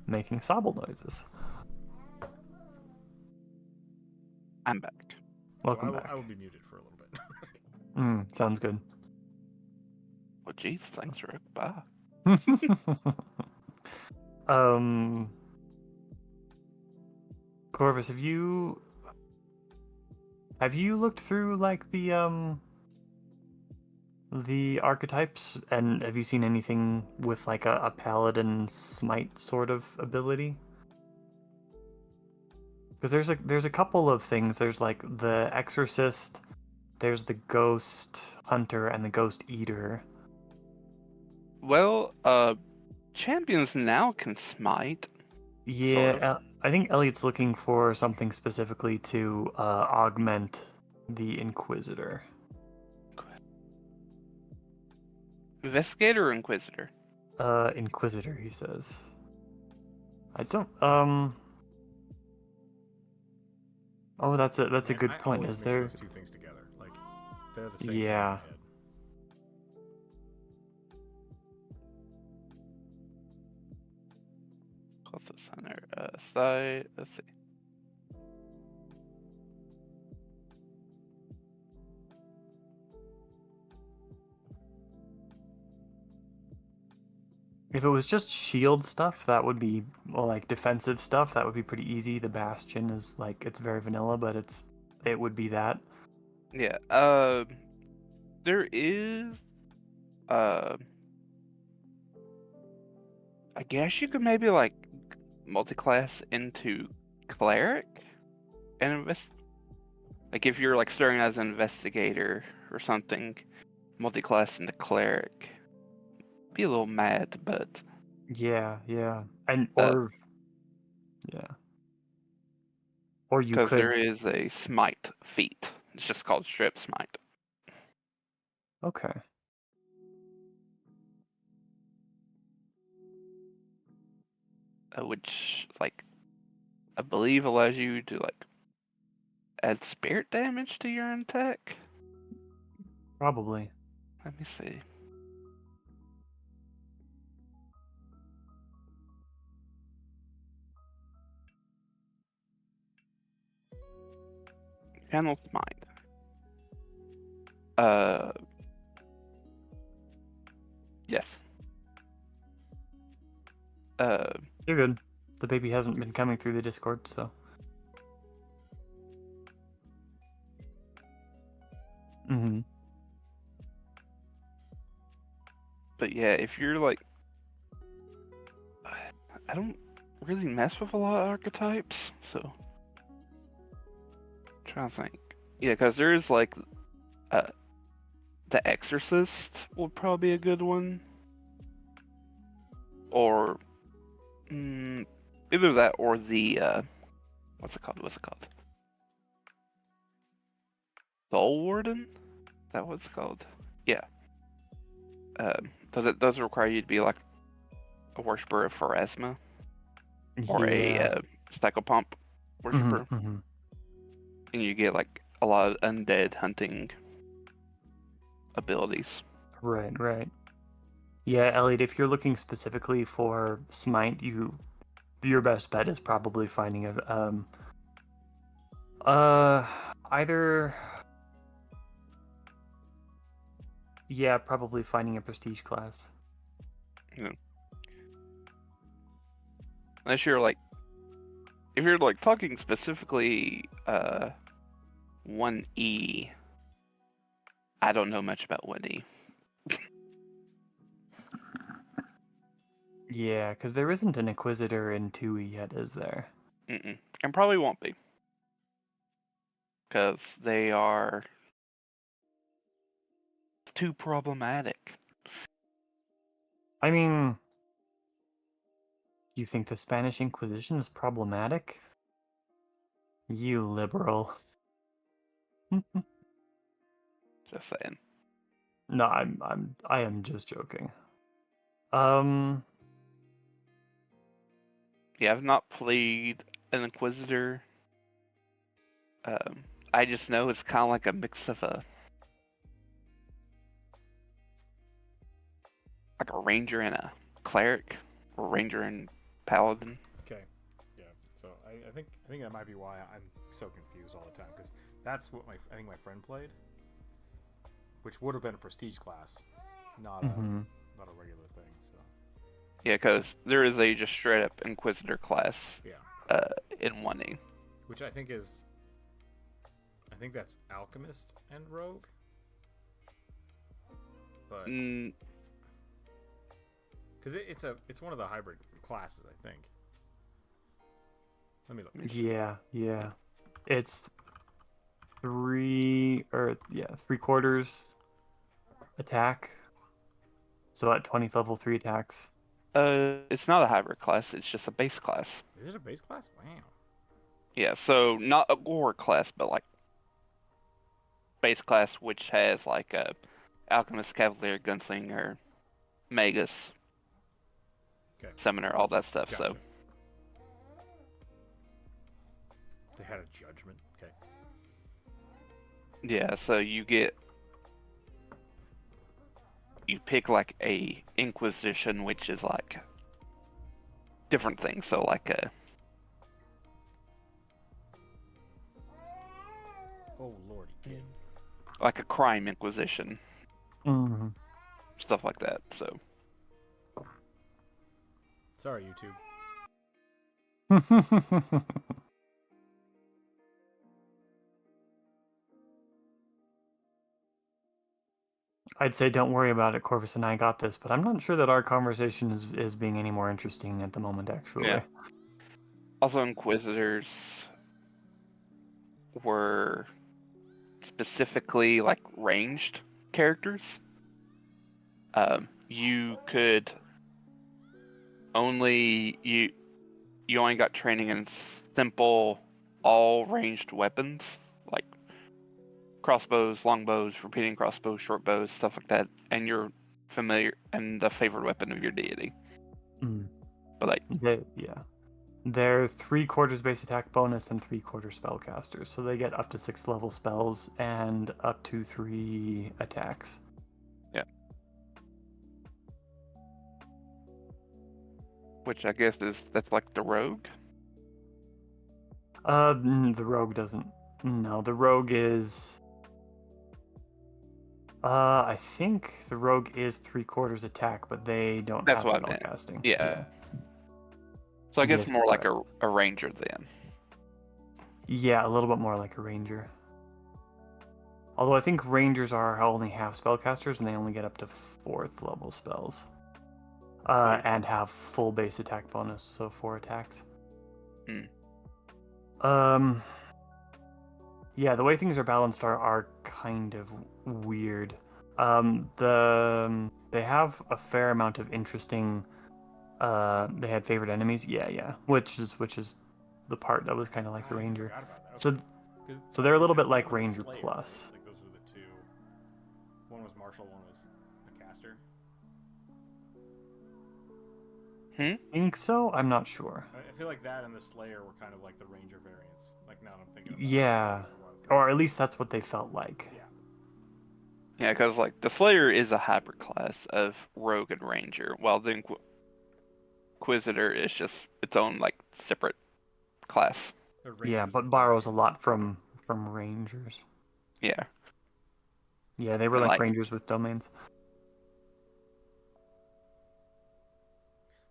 Making Sobble noises. I'm back. Welcome so back. I will be muted for a little bit. Sounds good. Well, jeez, thanks, Rook. Bye. Corvus, have you looked through like the archetypes, and have you seen anything with like a paladin smite sort of ability? Because there's a couple of things. There's like the exorcist, there's the ghost hunter, and the ghost eater. Well, champions now can smite. Yeah, Sort of. I think Elliot's looking for something specifically to augment the Inquisitor. Investigator or Inquisitor? Inquisitor, he says. I don't. Oh, that's a good point. Always Is mix there? those two things together? Like they're the same. Yeah. Thing in my head. Closest center. Side. Let's see. If it was just shield stuff, that would be like defensive stuff. That would be pretty easy. The Bastion is like it's very vanilla, but it would be that. Yeah. There is. I guess you could maybe like multi-class into cleric and like if you're like starting as an investigator or something, multi-class into cleric. Be a little mad, but Yeah, and Uh, or yeah, or you because could. there is a smite feat. It's just called strip smite. Okay. Which like I believe allows you to like add spirit damage to your attack. Probably. Let me see. Channel smite. Yes. You're good. The baby hasn't been coming through the Discord, so. Mm-hmm. But yeah, if you're like, I don't really mess with a lot of archetypes, so. I'm trying to think. Yeah, because there's like, the Exorcist would probably be a good one. Or Either that or the what's it called? Soul Warden? Is that what it's called? Yeah. Does it require you to be like a worshiper of Pharasma or Yeah. a Psychopomp worshiper? Mm-hmm. And you get like a lot of undead hunting abilities. Right. Yeah, Elliot, if you're looking specifically for Smite, your best bet is probably finding either probably finding a prestige class. Yeah. Unless you're like, if you're like talking specifically 1E, I don't know much about 1E. Yeah, because there isn't an Inquisitor in 2E yet, is there? Mm-mm. And probably won't be. Because they are too problematic. I mean, you think the Spanish Inquisition is problematic? You liberal. Just saying. No, I am just joking. Yeah, I've not played an Inquisitor. I just know it's kind of like a mix of a ranger and a cleric, or ranger and paladin. Okay. Yeah. So I think that might be why I'm so confused all the time, because that's what I think my friend played, which would have been a prestige class, not not a regular thing. So. Yeah, because there is a just straight up Inquisitor class. Yeah. In 1E. Which I think that's Alchemist and Rogue. But because it's one of the hybrid classes, I think. Let me look. Yeah. It's 3/4 attack. So at 20th level, 3 attacks. It's not a hybrid class, it's just a base class. Is it a base class? Wow. Yeah, so not a gore class, but like base class, which has like a Alchemist, Cavalier, Gunslinger, Magus, Okay. Summoner, all that stuff. Gotcha. So They had a judgment. Okay. yeah, so you pick like a Inquisition, which is like different things. So like a Oh lordy, kid. like a crime Inquisition, Mm-hmm. stuff like that. So Sorry, YouTube. I'd say don't worry about it, Corvus and I got this, but I'm not sure that our conversation is being any more interesting at the moment, actually. Yeah. Also, Inquisitors were specifically like ranged characters. You could only you only got training in simple all ranged weapons like crossbows, longbows, repeating crossbows, short bows, stuff like that, and you're familiar and the favorite weapon of your deity. But like they're 3/4 base attack bonus and 3/4 spellcasters, so they get up to 6th level spells and up to 3 attacks. Yeah. Which I guess that's like the rogue. The rogue doesn't. No, the rogue is. I think the rogue is 3/4 attack, but they don't That's have what I meant. spellcasting. Yeah. So I guess Yes, more like but- a ranger then. Yeah, a little bit more like a ranger. Although I think rangers are only half spellcasters and they only get up to 4th level spells. And have full base attack bonus, so 4 attacks. Yeah, the way things are balanced are kind of weird. They have a fair amount of interesting They had favorite enemies. Yeah. Which is the part that was kind of like the I ranger. forgot about that. So Okay. 'Cause so they're a little bit one like was a Ranger Slayer, Plus. right? Like those were the two. One was martial, one was a caster. I think so. I'm not sure. I feel like that and the Slayer were kind of like the ranger variants. Like now that I'm thinking. About Yeah, it, those ones. or at least that's what they felt like. Yeah. Yeah, because like the Slayer is a hybrid class of Rogue and Ranger, while the Inquisitor is just its own like separate class. The Yeah, Rangers but were borrows a variants. lot from Rangers. Yeah. Yeah, they were And, like like- Rangers with domains.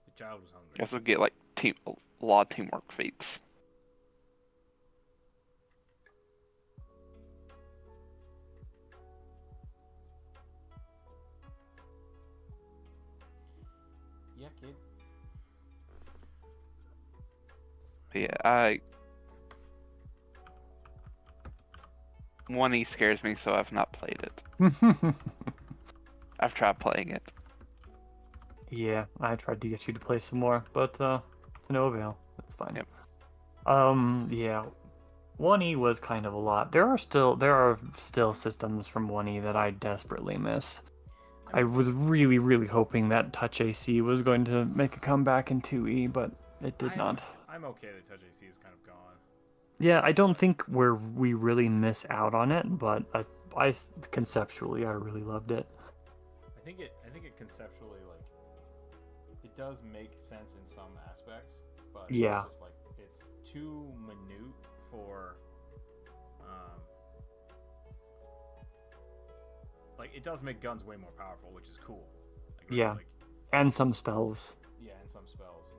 The child was hungry. You also get like a lot of teamwork feats. Yeah, kid. But yeah, 1E scares me, so I've not played it. I've tried playing it. Yeah, I tried to get you to play some more, but to no avail. That's fine. Yep. Yeah. 1E was kind of a lot. There are still systems from 1E that I desperately miss. I was really, really hoping that Touch AC was going to make a comeback in 2E, but it did not. I'm okay that Touch AC is kind of gone. Yeah, I don't think we really miss out on it, but I conceptually I really loved it. I think it conceptually like it does make sense in some aspects, but Yeah. it's just like it's too minute for like it does make guns way more powerful, which is cool. Like, Yeah. Like, And some spells. yeah, and some spells,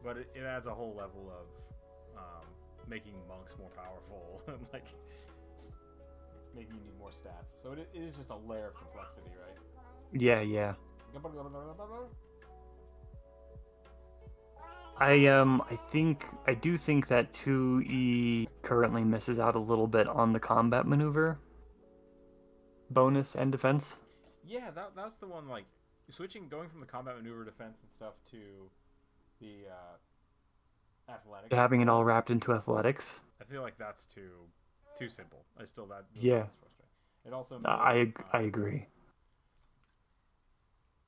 but it adds a whole level of making monks more powerful and like making you need more stats. So it is just a layer of complexity, right? Yeah. I do think that 2E currently misses out a little bit on the combat maneuver bonus and defense. Yeah, that's the one. Like going from the combat maneuver defense and stuff to the athletic. Having it all wrapped into athletics. I feel like that's too simple. That's Yeah. frustrating. It also I agree.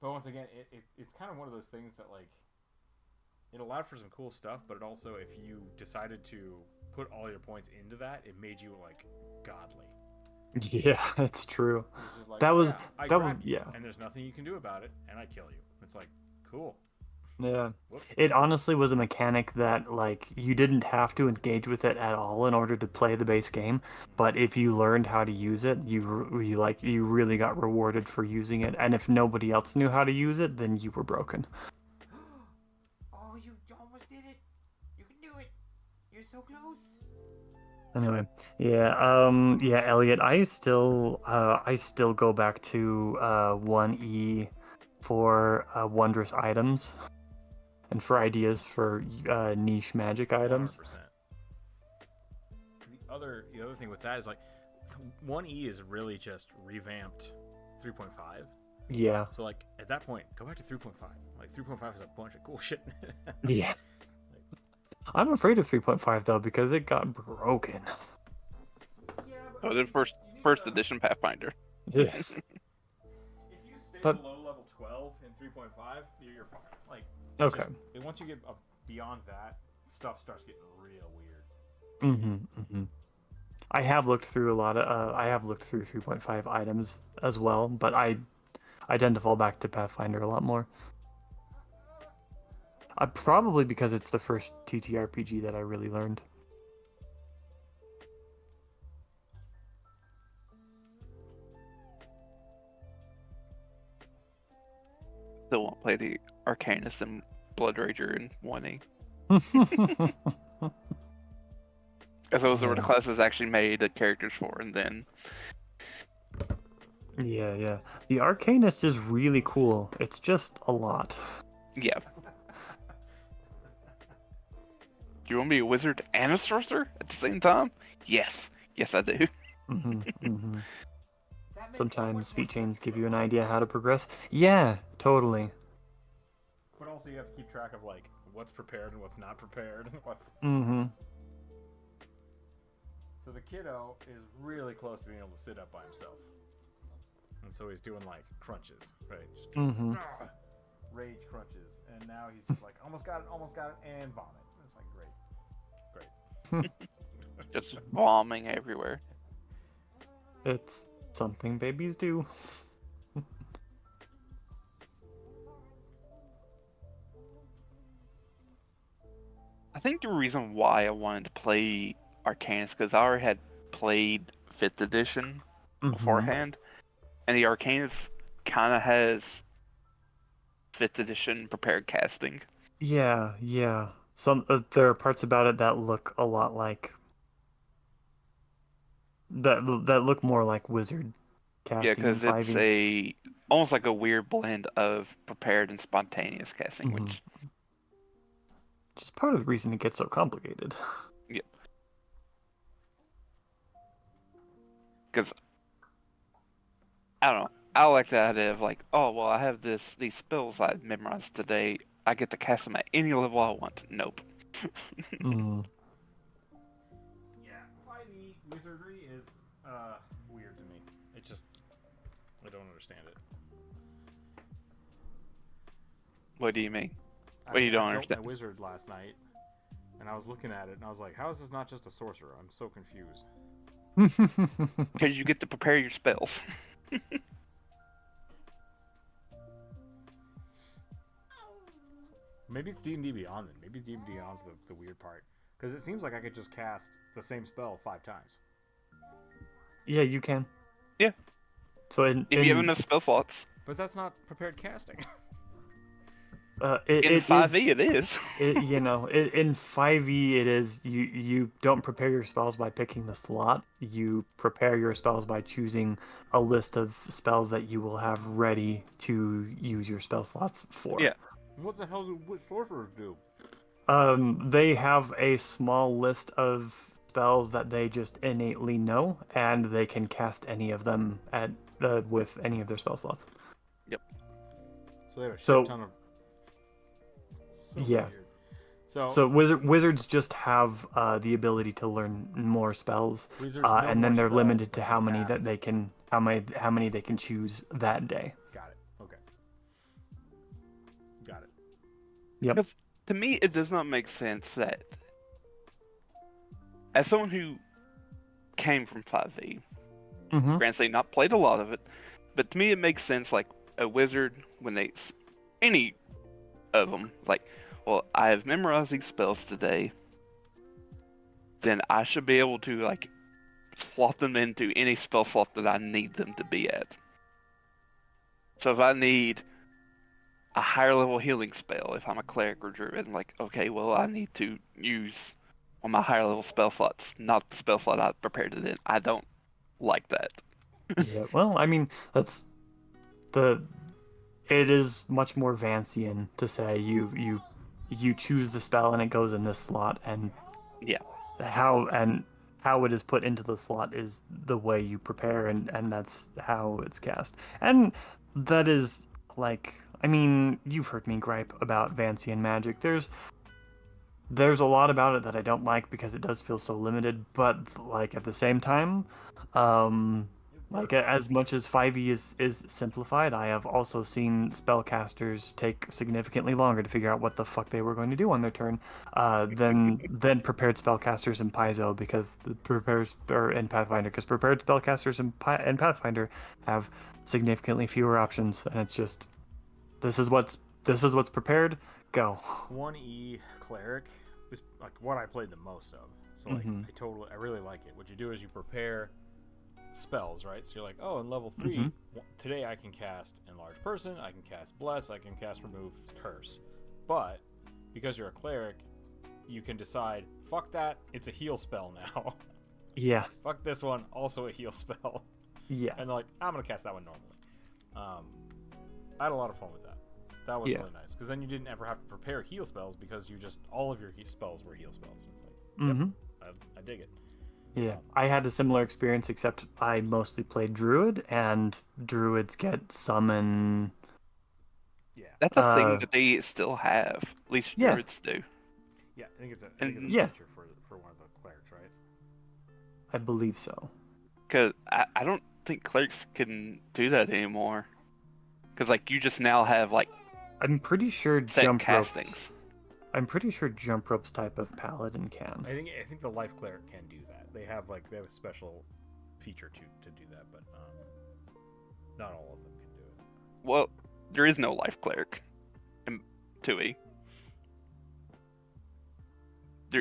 But once again, it's kind of one of those things that like it allowed for some cool stuff, but it also, if you decided to put all your points into that, it made you like godly. Yeah, it's true. It was just like, That was- I that grab was- you, yeah. and there's nothing you can do about it, and I kill you. It's like cool. Yeah. Whoops. It honestly was a mechanic that like you didn't have to engage with it at all in order to play the base game, but if you learned how to use it, you really got rewarded for using it, and if nobody else knew how to use it, then you were broken. Oh, you almost did it. You can do it. You're so close. Anyway, yeah, Elliot, I still go back to 1E for wondrous items and for ideas for niche magic items. 100%. The other thing with that is like 1E is really just revamped 3.5. Yeah. So like at that point, go back to 3.5. Like 3.5 is a bunch of cool shit. Yeah. I'm afraid of 3.5 though because it got broken. Yeah, Oh, the first edition Pathfinder. Yeah. If you stay But- below level 12 in 3.5, you're fine. Like Okay. once you get beyond that, stuff starts getting real weird. Mm-hmm. I have looked through 3.5 items as well, but I tend to fall back to Pathfinder a lot more. Probably because it's the first TTRPG that I really learned. Still won't play the Arcanist and Blood Rager in 1E. As those were the Yeah. classes actually made the characters for, and then Yeah. The Arcanist is really cool. It's just a lot. yeah. Do you want to be a wizard and a sorcerer at the same time? Yes, I do. Mm-hmm. Sometimes feat chains give you an idea how to progress. Yeah, totally. But also you have to keep track of like what's prepared and what's not prepared. What's Mm-hmm. So the kiddo is really close to being able to sit up by himself, and so he's doing like crunches, right? Just Mm-hmm. rage crunches, and now he's just like almost got it, and vomit. It's like great. Just vomiting everywhere. It's something babies do. I think the reason why I wanted to play Arcane is because I already had played 5th edition beforehand, and the Arcanist kind of has 5th edition prepared casting. Yeah, yeah. Some there are parts about it that look a lot like that look more like wizard casting. Yeah, because in it's 5e. almost like a weird blend of prepared and spontaneous casting, Mhm. which Just part of the reason it gets so complicated. because I don't know. I like the idea of like, oh well, I have these spells I memorized today. I get to cast them at any level I want. Nope. Mm. Yeah, 5e wizardry is weird to me. It just I don't understand it. What do you mean? I What do you mean, don't I built understand? my wizard last night, and I was looking at it, and I was like, "How is this not just a sorcerer?" I'm so confused. Because you get to prepare your spells. Maybe it's D&D Beyond then. Maybe D&D Beyond's the weird part. Because it seems like I could just cast the same spell 5 times. Yeah, you can. Yeah. So If you have enough spell slots. But that's not prepared casting. it In is 5e, it is. in 5e it is you don't prepare your spells by picking the slot. You prepare your spells by choosing a list of spells that you will have ready to use your spell slots for. Yeah. What the hell do sorcerers do? They have a small list of spells that they just innately know, and they can cast any of them at with any of their spell slots. So they have a shit So- ton of... So Yeah. weird. So So wizards just have the ability to learn more spells, wizards know and then more they're spells limited to than how they many cast. that they can how many they can choose that day. Got it. Okay. Got it. Yep. Because to me, it does not make sense that, as someone who came from 5e, Mm-hmm. granted, not played a lot of it, but to me, it makes sense. Like a wizard, when they any of them, like, well, I have memorized these spells today, then I should be able to like slot them into any spell slot that I need them to be at. So if I need a higher level healing spell, if I'm a cleric or druid, like, okay, well, I need to use on my higher level spell slots, not the spell slot I prepared it in. I don't like that. Yeah. Well, I mean, it is much more Vancian to say you choose the spell and it goes in this slot, and Yeah. how it is put into the slot is the way you prepare, and that's how it's cast. And that is like, I mean, you've heard me gripe about Vancian magic. There's a lot about it that I don't like because it does feel so limited, but like at the same time, like as much as 5e is simplified, I have also seen spellcasters take significantly longer to figure out what the fuck they were going to do on their turn than prepared spellcasters in Paizo, because the in Pathfinder, because prepared spellcasters in Pathfinder have significantly fewer options, and it's just this is what's prepared. Go. 1E cleric is like what I played the most of. So like I really like it. What you do is you prepare spells, right? So you're like, oh, in level 3 today I can cast Enlarge Person, I can cast Bless, I can cast Remove Curse. But because you're a cleric, you can decide, fuck that, it's a heal spell now. Yeah. Fuck this one, also a heal spell. Yeah. And like, I'm gonna cast that one normally. I had a lot of fun with that. That was really nice, because then you didn't ever have to prepare heal spells, because you just all of your spells were heal spells. It's like, yep, I dig it. Yeah, I had a similar experience, except I mostly played Druid, and Druids get summon Yeah. That's a thing that they still have. At least Yeah. druids do. Yeah, I think it's a Yeah. feature for one of the clerics, right? I believe so. Because I don't think clerics can do that anymore. Because, like, you just now have, like, I'm pretty sure set jump ropes. castings. I'm pretty sure jump ropes type of paladin can. I think the life cleric can do that. They have a special feature to do that, but not all of them can do it. Well, there is no life cleric in 2E.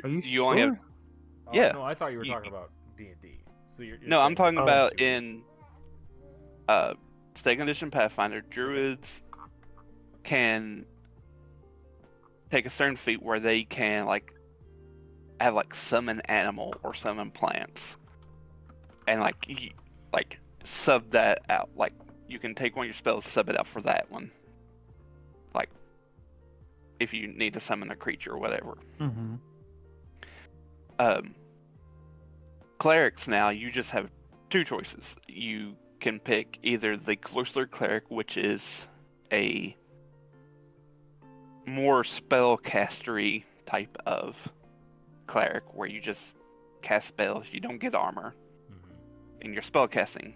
Are you You only have... sure? Yeah. No, I thought you were You- talking about D&D. So you're No, I'm saying- talking Oh. about in 2nd edition Pathfinder, druids can take a certain feat where they can like have like summon animal or summon plants, and like sub that out. Like you can take one of your spells, sub it out for that one. Like if you need to summon a creature or whatever. Mm-hmm. Clerics now, you just have two choices. You can pick either the Cloister Cleric, which is a more spellcastery type of cleric, where you just cast spells, you don't get armor, and your spellcasting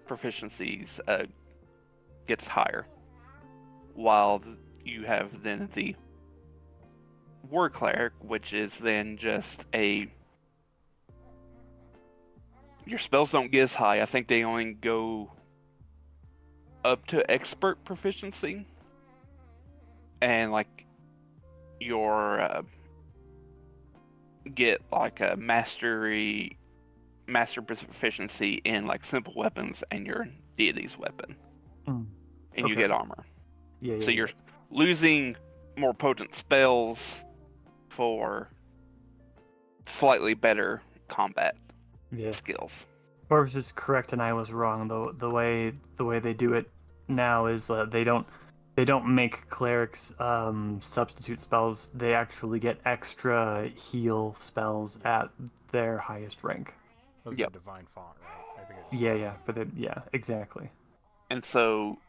proficiencies gets higher. While you have then the War Cleric, which is then just your spells don't get as high. I think they only go up to expert proficiency. And like your get like a master proficiency in like simple weapons and your deity's weapon. And you Okay. get armor. Yeah. So you're losing more potent spells for slightly better combat skills. Forbes is correct, and I was wrong. The way they do it now is they don't make clerics substitute spells. They actually get extra heal spells at their highest rank. That's Yep. the divine font, right? I think Yeah, exactly. And so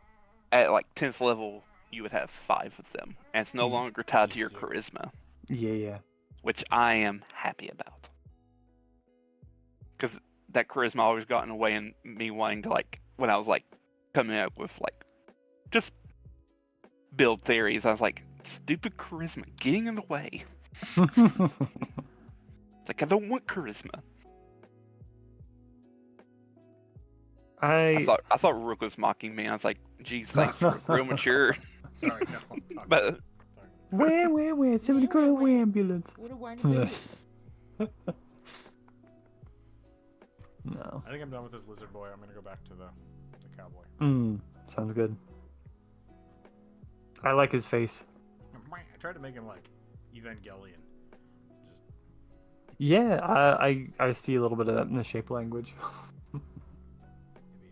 at like 10th level, you would have 5 of them. And it's no longer tied to your charisma, Yeah. which I am happy about. Because that charisma always got in the way in me wanting to, like, when I was like coming up with like just build theories, I was like, stupid charisma getting in the way. Like, I don't want charisma. I thought Rook was mocking me. I was like, geez, thanks, Rook, real mature. Sorry, no, I'm talking. But Sorry. Where? Somebody call an ambulance. What a whiny Yes. No. I think I'm done with this lizard boy. I'm gonna go back to the cowboy. Sounds good. I like his face. I tried to make him like Evangelion. Yeah, I see a little bit of that in the shape language.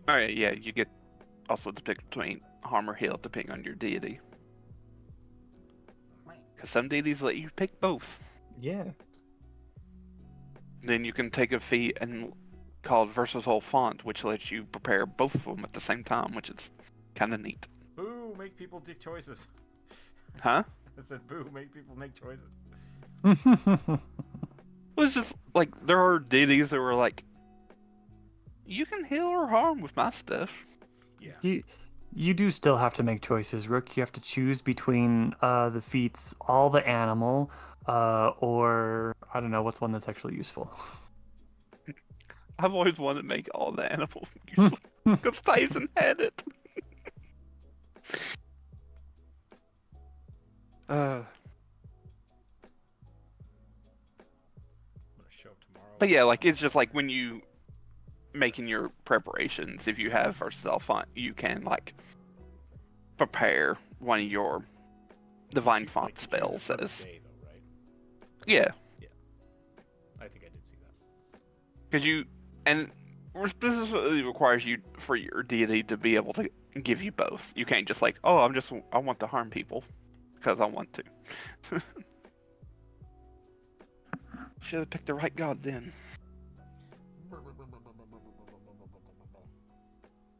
alright, yeah, you get also to pick between harm or heal depending on your deity. Because some deities let you pick both. Yeah. Then you can take a feat and called Versatile Font, which lets you prepare both of them at the same time, which is kind of neat. Boo! Make people take choices. Huh? I said, boo! Make people make choices. Well, it's just like there are deities that were like, you can heal or harm with my stuff. Yeah. You do still have to make choices, Rook. You have to choose between the feats, all the animal, or I don't know what's one that's actually useful. I've always wanted to make all the animals useful because Tyson had it. I'm gonna show up tomorrow. But yeah, like it's just like when you making your preparations, if you have Versatile Font, you can like prepare one of your Divine Like, Font you choose spells it for the as day, though, right? yeah, I think I did see that. because you and specifically requires you for your deity to be able to give you both. You can't just like, oh, I want to harm people because I want to. Should have picked the right god then.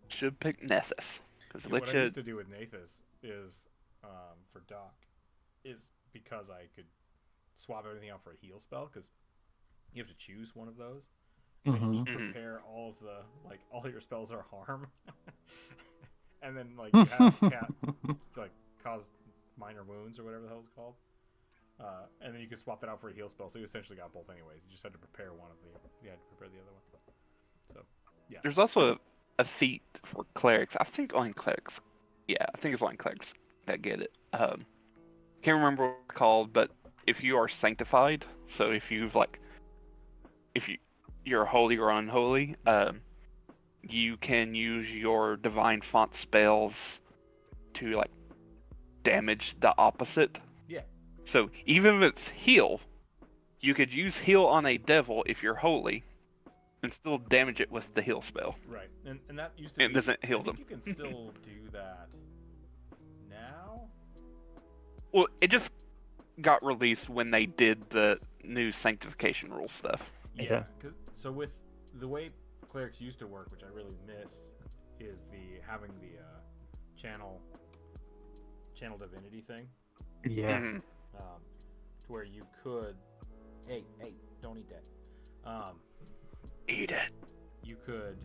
Should have picked Nethys. Because Yeah, what I used to do with Nathus is, for Doc, is because I could swap everything out for a heal spell, because you have to choose one of those. And you just prepare all of the, like, all your spells are harm. And then, like, you have cat to, like, cause minor wounds or whatever the hell it's called. And then you could swap that out for a heal spell, so you essentially got both anyways. You just had to prepare one of the, you had to prepare the other one. So, yeah. There's also a feat for clerics. I think only clerics. Yeah, I think it's only clerics that get it. Can't remember what it's called, but if you are sanctified, so if you've like, you're holy or unholy, you can use your divine font spells to like damage the opposite. Yeah. So even if it's heal, you could use heal on a devil if you're holy, and still damage it with the heal spell. Right, and that used to be... It doesn't heal I think them. you can still do that now? Well, it just got released when they did the new sanctification rule stuff. Yeah. So with the way clerics used to work, which I really miss, is having the channel divinity thing. Yeah. Mhm. To where you could... Hey, don't eat that. Eat it. You could...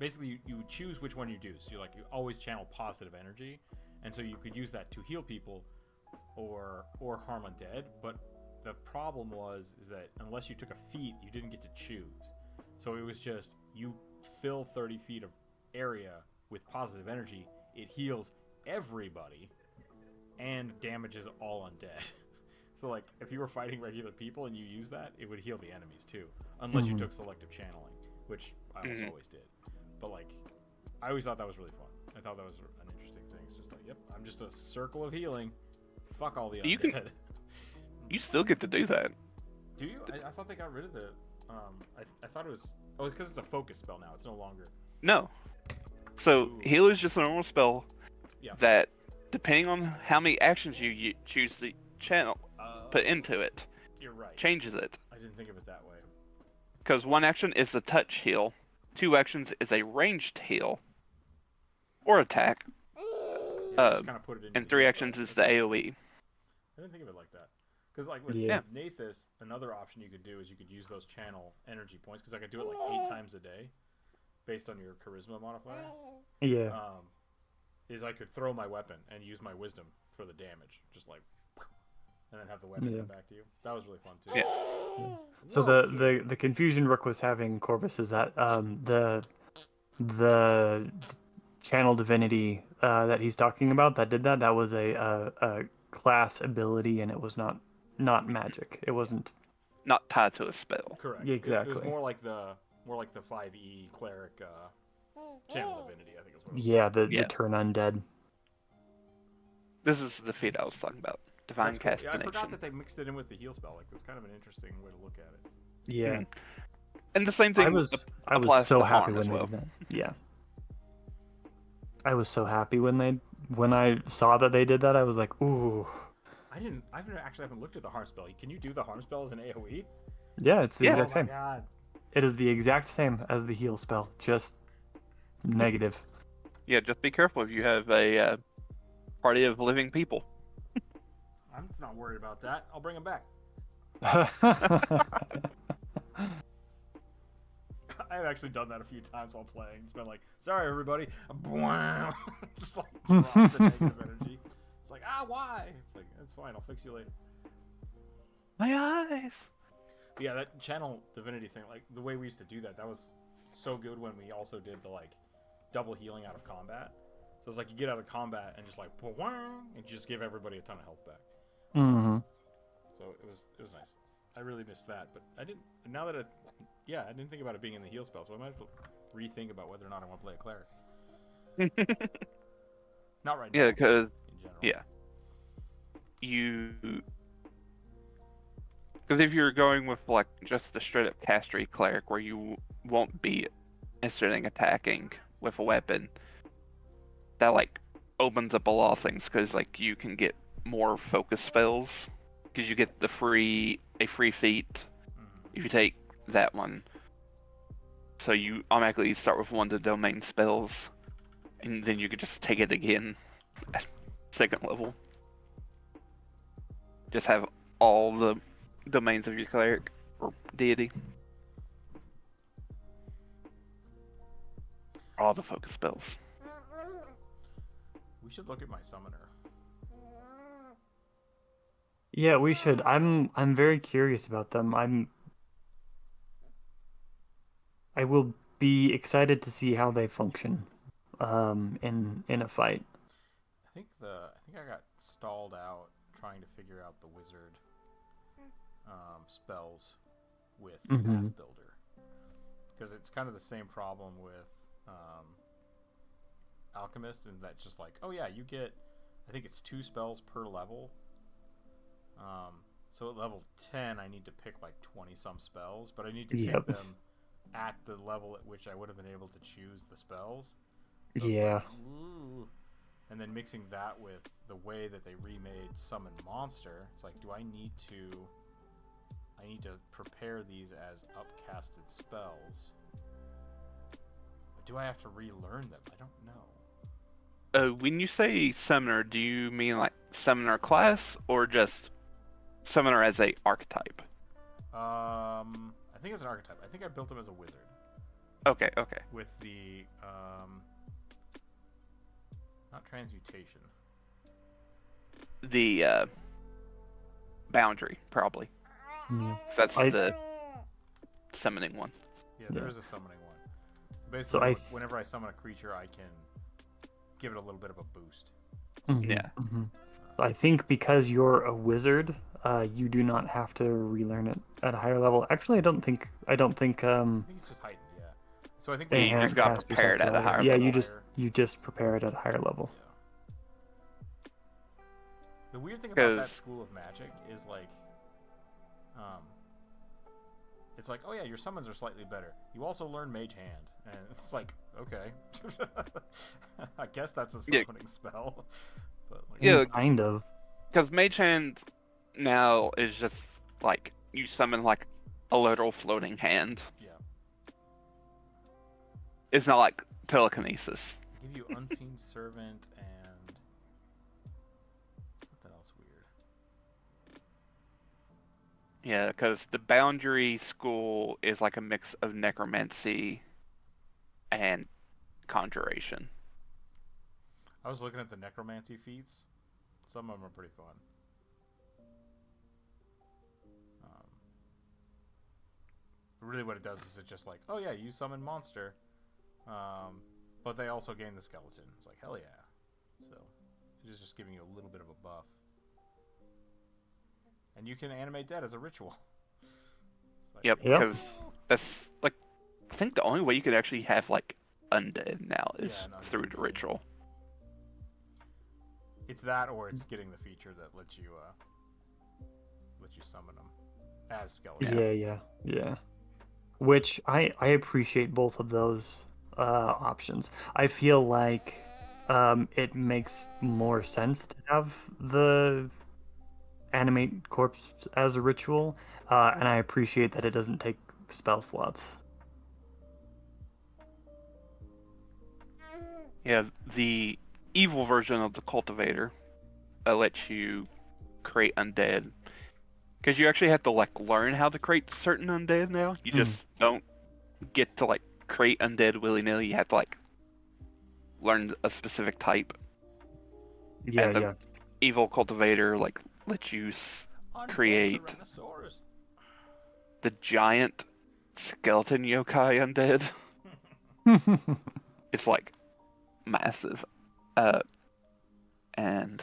Basically, you would choose which one you do. So you always channel positive energy, and so you could use that to heal people or harm undead. But the problem is that unless you took a feat, you didn't get to choose. So it was just, you fill 30 feet of area with positive energy, it heals everybody and damages all undead. So like, if you were fighting regular people and you use that, it would heal the enemies too, unless you took selective channeling, which I almost always did. But like, I always thought that was really fun. I thought that was an interesting thing. It's just like, yep, I'm just a circle of healing. Fuck all the undead. You still get to do that. Do you? I thought they got rid of the... I thought it was... Oh, because it's a focus spell now. It's no longer... No. So, heal is just a normal spell that, depending on how many actions you choose to channel, put into it, you're right. changes it. I didn't think of it that way. Because one action is the touch heal, 2 actions is a ranged heal, or attack, Just kinda put it in and the 3 heal actions spell. is the AoE. I didn't think of it like that. Because like with Nathus, another option you could do is you could use those channel energy points, because I could do it like 8 times a day, based on your charisma modifier. Yeah. Is I could throw my weapon and use my wisdom for the damage, just like, and then have the weapon come back to you. That was really fun too. Yeah. So the confusion Rook was having, Corvus, is that the channel divinity that he's talking about that did that was a class ability, and it was not magic. It wasn't Not tied to a spell. Correct. Yeah, It exactly. was more like the 5e cleric channel divinity, I think is what it was. the turn undead. This is the feat I was talking about. Divine That's cool. Castination. Yeah, I forgot that they mixed it in with the heal spell. Like, it's kind of an interesting way to look at it. Yeah. And the same thing I was applies so to happy harm when as they well. did that. Yeah. I was so happy when I saw that they did that. I was like, ooh. I haven't looked at the harm spell. Can you do the harm spell as an AoE? Yeah, it's the Yeah. exact Oh same. my god. It is the exact same as the heal spell, just negative. Yeah, just be careful if you have a party of living people. I'm just not worried about that. I'll bring them back. I've actually done that a few times while playing. It's been like, sorry everybody. Just like drop the negative energy. It's like, why? It's like, it's fine. I'll fix you later. My eyes. But yeah, that channel divinity thing, like the way we used to do that was so good when we also did the like double healing out of combat. So it's like you get out of combat and just like and just give everybody a ton of health back. Mm-hmm. So it was nice. I really missed that, but I didn't. Now that I didn't think about it being in the heal spell, so I might have to rethink about whether or not I want to play a cleric. Not right now. Yeah, because in general. Because if you're going with like just the straight up castery cleric, where you won't be inserting attacking with a weapon, that like opens up a lot of things, because like you can get more focus spells, because you get a free feat if you take that one. So you automatically start with one of the domain spells, and then you could just take it again at 2nd level. Just have all the domains of your cleric or deity. All the focus spells. We should look at my summoner. Yeah, we should. I'm very curious about them. I will be excited to see how they function in a fight. I think I got stalled out trying to figure out the wizard spells with Path Builder, because it's kind of the same problem with Alchemist, and that's just like, oh yeah, you get, I think it's 2 spells per level. So at level 10, I need to pick like 20 some spells, but I need to pick them at the level at which I would have been able to choose the spells. So Yeah. it's like, ooh. And then mixing that with the way that they remade Summon Monster, it's like, do I need to prepare these as upcasted spells? But do I have to relearn them? I don't know. When you say summoner, do you mean like summoner class or just summoner as a archetype? I think it's an archetype. I think I built him as a wizard. Okay. With the not transmutation. The boundary, probably. Yeah. That's the summoning one. Yeah, there is a summoning one. Basically, whenever I summon a creature, I can give it a little bit of a boost. Yeah. I think because you're a wizard, you do not have to relearn it at a higher level. Actually, I don't think. I think it's just heightened, yeah. So I think Yeah, you just got prepared at a higher level. Yeah, you just prepare it at a higher level. Yeah. The weird thing about that school of magic is like, it's like, oh yeah, your summons are slightly better. You also learn Mage Hand, and it's like, okay, I guess that's a summoning spell. But like, Yeah, kind of. Because Mage Hand now is just like you summon like a literal floating hand. Yeah. It's not like telekinesis. Give you Unseen Servant and something else weird. Yeah, because the Boundary School is like a mix of necromancy and conjuration. I was looking at the necromancy feats. Some of them are pretty fun. But really what it does is it's just like, oh yeah, you summon monster. But they also gain the skeleton. It's like, hell yeah. So it is just giving you a little bit of a buff. And you can animate dead as a ritual. Like, Yep, because that's like, I think the only way you could actually have like undead now is through the ritual. It's that, or it's getting the feature that lets you summon them as skeletons. Yeah. Which I appreciate both of those options. I feel like it makes more sense to have the animate corpse as a ritual, and I appreciate that it doesn't take spell slots. Yeah, the evil version of the cultivator lets you create undead, because you actually have to like learn how to create certain undead now. You just don't get to like create undead willy-nilly. You have to like learn a specific type. Yeah. Evil cultivator like lets you create the giant skeleton yokai undead. It's like massive. And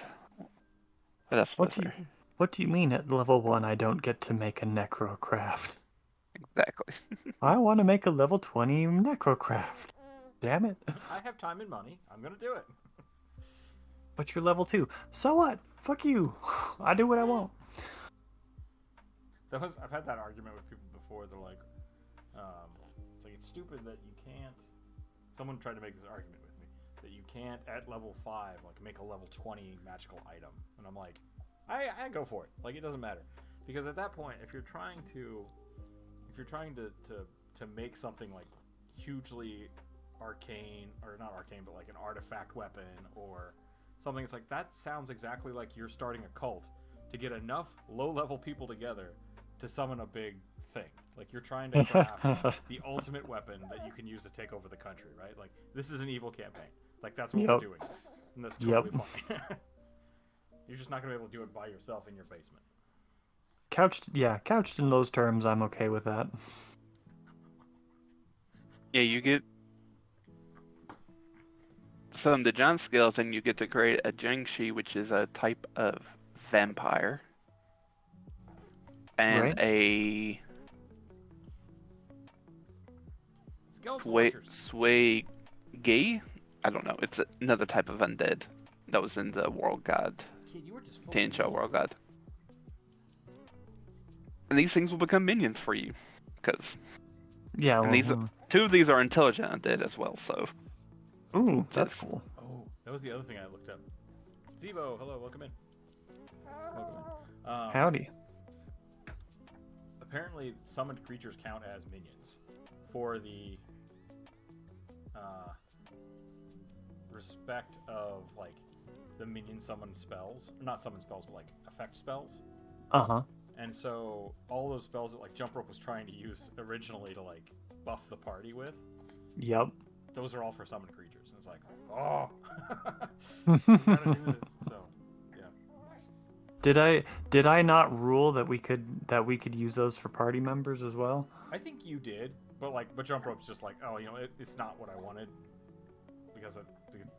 what else was there? What do you mean at level 1 I don't get to make a necrocraft? Exactly. I want to make a level 20 necrocraft. Damn it. I have time and money. I'm gonna do it. But you're level 2. So what? Fuck you. I do what I want. I've had that argument with people before. They're like, it's like, it's stupid that you can't. Someone tried to make this argument with me that you can't at level 5 like make a level 20 magical item, and I'm like, I go for it. Like, it doesn't matter, because at that point, if you're trying to make something like hugely arcane, or not arcane, but like an artifact weapon or something. It's like, that sounds exactly like you're starting a cult to get enough low-level people together to summon a big thing. Like, you're trying to craft the ultimate weapon that you can use to take over the country, right? Like, this is an evil campaign. Like, that's what we're doing. And that's totally fine. You're just not going to be able to do it by yourself in your basement. Couched in those terms, I'm okay with that. Yeah, you get some the giant skeleton. You get to create a Jingshi, which is a type of vampire, and a Sway Gay. I don't know. It's another type of undead that was in the World God, Tianxia World God. And these things will become minions for you, because two of these are intelligent undead as well. So, ooh, that's cool. Oh, that was the other thing I looked up. Zevo, hello, welcome in. Welcome in. Howdy. Apparently, summoned creatures count as minions for the respect of like the minion summon spells, not summon spells, but like effect spells. And so all those spells that like Jump Rope was trying to use originally to like buff the party with, those are all for summoned creatures. And it's like, oh, we gotta do this. So yeah. Did I not rule that we could use those for party members as well? I think you did, but Jump Rope's just like, oh, it's not what I wanted because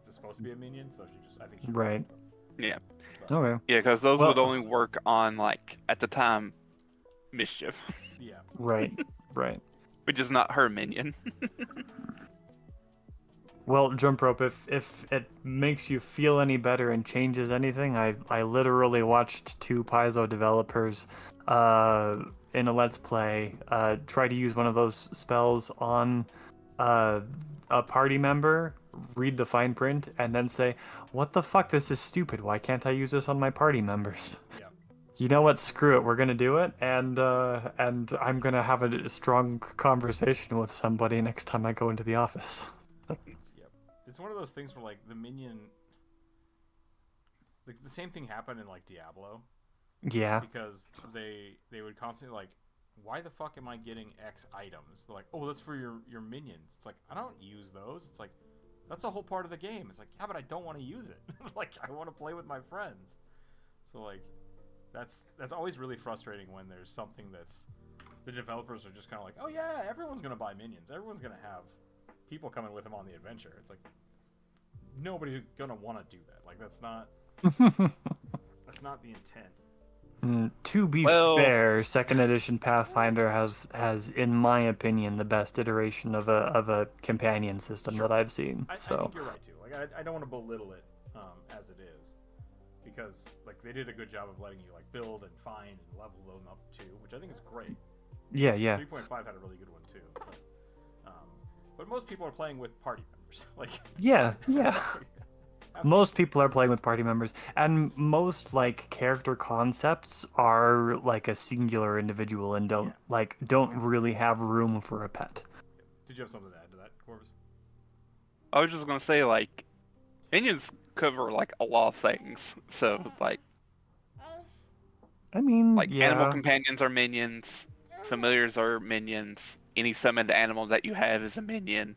it's supposed to be a minion, so I think she right. Yeah. But, okay. Yeah, because those would only work on like at the time mischief. Yeah. Right. Right. Which is not her minion. Well, Jump Rope, if it makes you feel any better and changes anything, I literally watched two Paizo developers in a Let's Play try to use one of those spells on a party member, read the fine print, and then say, what the fuck, this is stupid, why can't I use this on my party members? Yeah. You know what, screw it, we're gonna do it, and I'm gonna have a strong conversation with somebody next time I go into the office. It's one of those things where, like, the minion... Like, the same thing happened in, like, Diablo. Yeah. Because they would constantly, like, why the fuck am I getting X items? They're like, oh, that's for your minions. It's like, I don't use those. It's like, that's a whole part of the game. It's like, yeah, but I don't want to use it. Like, I want to play with my friends. So, like, that's always really frustrating when there's something that's... The developers are just kind of like, oh, yeah, everyone's going to buy minions. Everyone's going to have... people coming with him on the adventure. It's like nobody's gonna want to do that. Like that's not the intent. To be fair, second edition Pathfinder has in my opinion the best iteration of a companion system that I've seen. I think you're right too. Like I don't want to belittle it as it is, because like they did a good job of letting you like build and find and level them up too, which I think is great. Yeah. 3.5 had a really good one too. But most people are playing with party members. Like yeah. Most people are playing with party members, and most like character concepts are like a singular individual and don't really have room for a pet. Did you have something to add to that, Corvus? I was just gonna say, like, minions cover like a lot of things. So like, I mean, like animal companions are minions, familiars are minions. Any summoned animal that you have is a minion.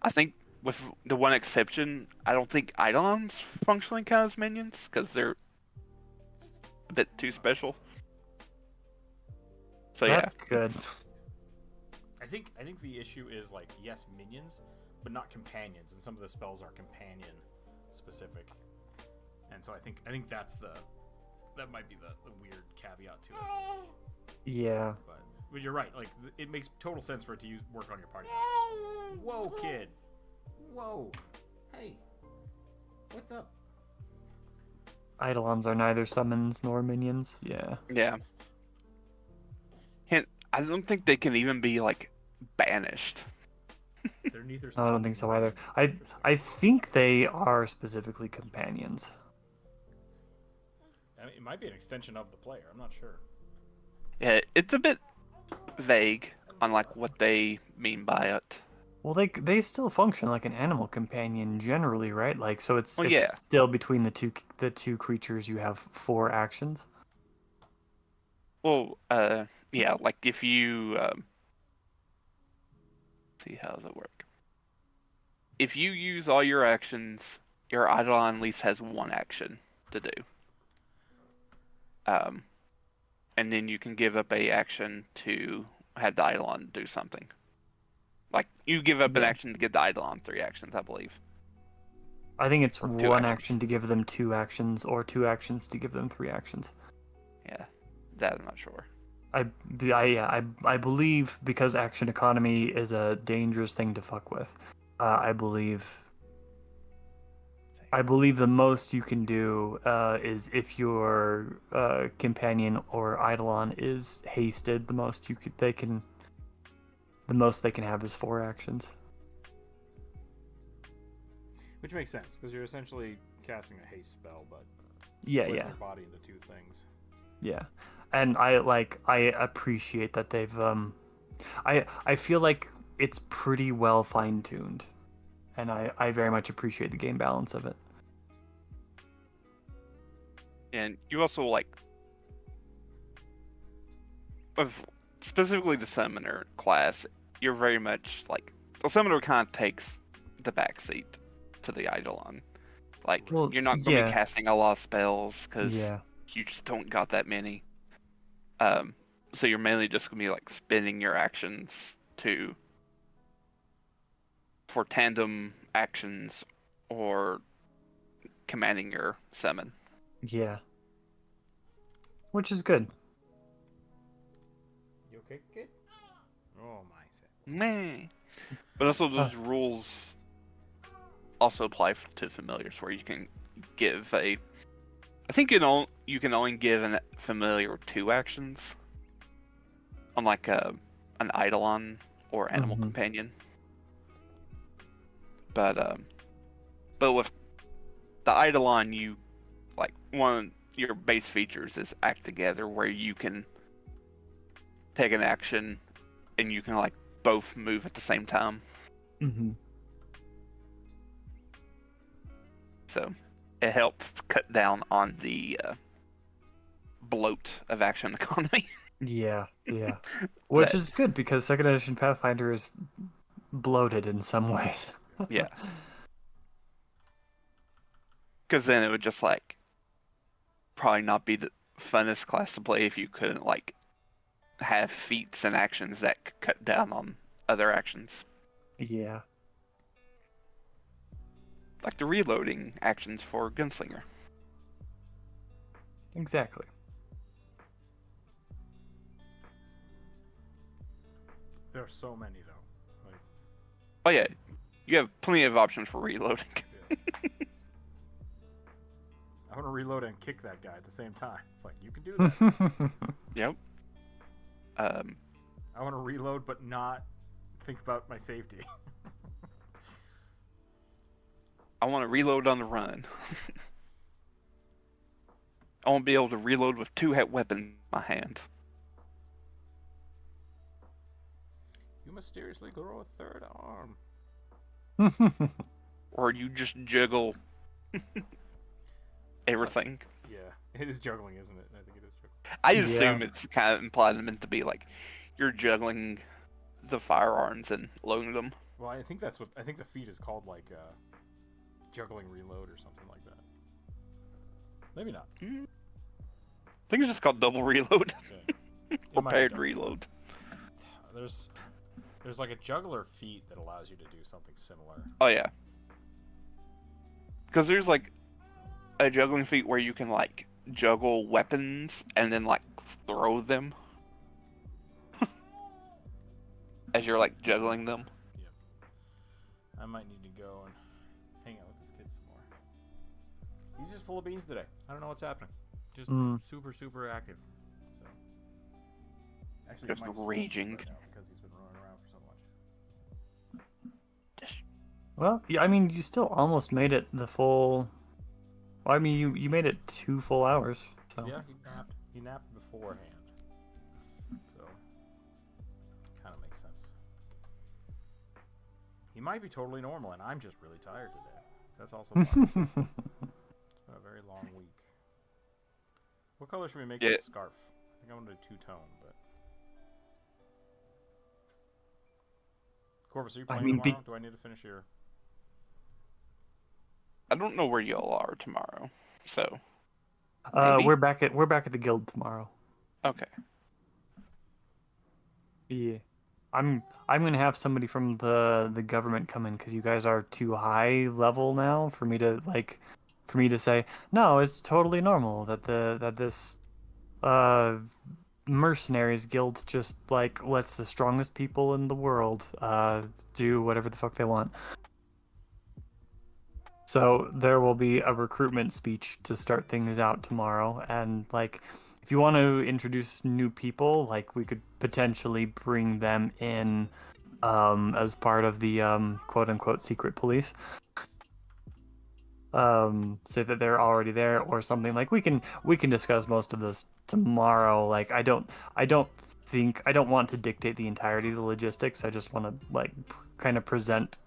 I think with the one exception, I don't think Eidolons functionally count as minions because they're a bit too special. So that's good. I think the issue is like yes, minions, but not companions, and some of the spells are companion specific. And so I think that might be the weird caveat to it. Yeah. But you're right. Like it makes total sense for it to work on your party. Whoa, kid. Whoa. Hey. What's up? Eidolons are neither summons nor minions. Yeah. Yeah. Hint, I don't think they can even be like banished. They're neither. I don't think so either. I think they are specifically companions. I mean, it might be an extension of the player. I'm not sure. Yeah, it's a bit vague on like what they mean by it. Well, they still function like an animal companion generally, right? Like, so it's Well, it's yeah. still between the two creatures you have 4 actions. Well, yeah, like if you see how does it work? If you use all your actions, your Eidolon at least has 1 action to do. And then you can give up a action to have the Eidolon do something. Like you give up an Yeah. action to give the Eidolon 3 actions, I believe. I think it's Or 2 one actions. action to give them 2 actions, or 2 actions to give them 3 actions. Yeah, that I'm not sure. I believe because action economy is a dangerous thing to fuck with. I believe the most you can do is if your companion or Eidolon is hasted, the most they can have is 4 actions. Which makes sense, because you're essentially casting a haste spell, but Yeah, splitting yeah. your body into 2 things. Yeah. And I appreciate that they've I feel like it's pretty well fine-tuned. And I very much appreciate the game balance of it. And you also like of specifically the summoner class, you're very much like the summoner kind of takes the backseat to the Eidolon. Like Well, you're not going to yeah. be casting a lot of spells because Yeah. you just don't got that many. So you're mainly just going to be like spending your actions for tandem actions or commanding your summon. Yeah. Which is good. You okay, kid? Oh my set. Meh. But also those rules also apply to familiars where you can give a. I think you can only give a familiar 2 actions on like an Eidolon or animal Mhm. companion. But with the Eidolon, you like one of your base features is act together, where you can take an action and you can like both move at the same time. Mhm. So it helps cut down on the bloat of action economy. Yeah, yeah. Which That- is good because second edition Pathfinder is bloated in some ways. yeah. Because then it would just like probably not be the funnest class to play if you couldn't like have feats and actions that could cut down on other actions. Yeah. Like the reloading actions for Gunslinger. Exactly. There are so many, though. Like, Oh yeah, you have plenty of options for reloading. yeah. I want to reload and kick that guy at the same time. It's like, you can do that. Yep. I want to reload, but not think about my safety. I want to reload on the run. I want to be able to reload with 2 weapons in my hand. You mysteriously grow a 3rd arm. Or you just juggle everything. Yeah, it is juggling, isn't it? I think it is juggling. I Yeah. assume it's kind of implied and meant to be like you're juggling the firearms and loading them. Well, I think that's what I think the feat is called, like juggling reload or something like that. Maybe not. I think it's just called double reload. Yeah. It Or might paired be reload. There's like a juggler feat that allows you to do something similar. Oh yeah. Because there's like a juggling feat where you can like juggle weapons and then like throw them as you're like juggling them. I might need to go and hang out with this kid some more. He's just full of beans today. I don't know what's happening. Just super active. So. Actually, Just he might raging. right now because he's been running around for so much. Well, yeah, I mean, you still almost made it the full. Well, I mean, you made it 2 full hours. So. Yeah, he napped beforehand. So, kind of makes sense. He might be totally normal, and I'm just really tired today. That's also possible. It's been a very long week. What color should we make this scarf? I think I'm going to do two-tone, but... Corvus, are you playing tomorrow? Do I need to finish your... I don't know where y'all are tomorrow, so... we're back at the guild tomorrow. Okay. Yeah. I'm gonna have somebody from the government come in because you guys are too high level now for me to say no. It's totally normal that this mercenaries guild just like lets the strongest people in the world do whatever the fuck they want. So there will be a recruitment speech to start things out tomorrow, and like if you want to introduce new people, like we could potentially bring them in as part of the quote unquote secret police. Say that they're already there or something. Like we can discuss most of this tomorrow. Like I don't want to dictate the entirety of the logistics. I just want to like kind of present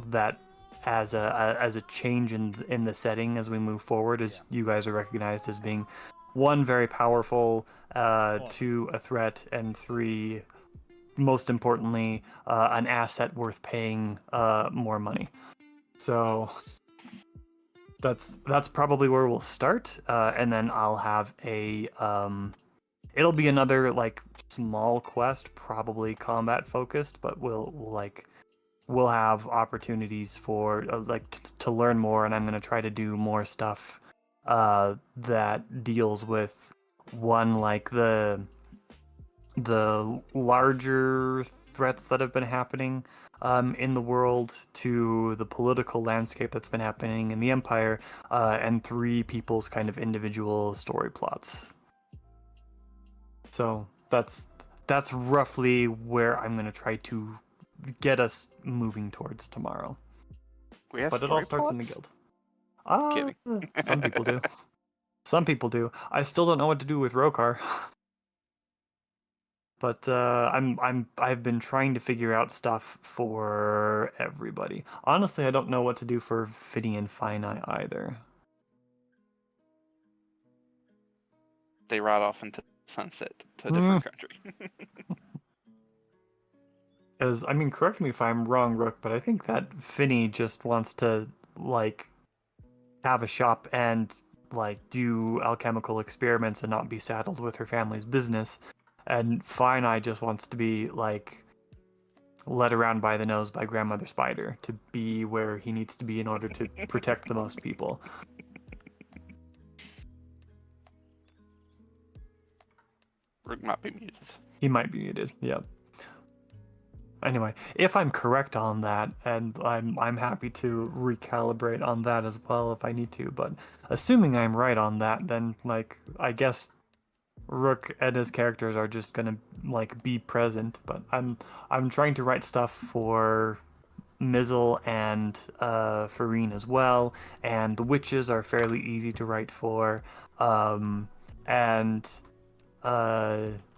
that as a change in the setting as we move forward, as you guys are recognized as being one, very powerful, two, a threat, and three, most importantly, an asset worth paying more money. So that's probably where we'll start, and then I'll have a it'll be another like small quest, probably combat focused, but we'll have opportunities for to learn more, and I'm going to try to do more stuff that deals with one, like the larger threats that have been happening in the world, to the political landscape that's been happening in the Empire, and three people's kind of individual story plots. So that's roughly where I'm going to try to get us moving towards tomorrow. But it all starts in the guild. Kidding. Some people do. Some people do. I still don't know what to do with Rokar. But I've been trying to figure out stuff for everybody. Honestly, I don't know what to do for Fiddy and Finite either. They ride off into sunset to a different country. Because, I mean, correct me if I'm wrong, Rook, but I think that Finny just wants to, like, have a shop and, like, do alchemical experiments and not be saddled with her family's business. And Finite just wants to be, like, led around by the nose by Grandmother Spider to be where he needs to be in order to protect the most people. Rook might be muted. He might be muted, yep. Anyway, if I'm correct on that, and I'm happy to recalibrate on that as well if I need to, but assuming I'm right on that, then like I guess Rook and his characters are just gonna like be present. But I'm trying to write stuff for Mizzle and Farine as well, and the witches are fairly easy to write for, and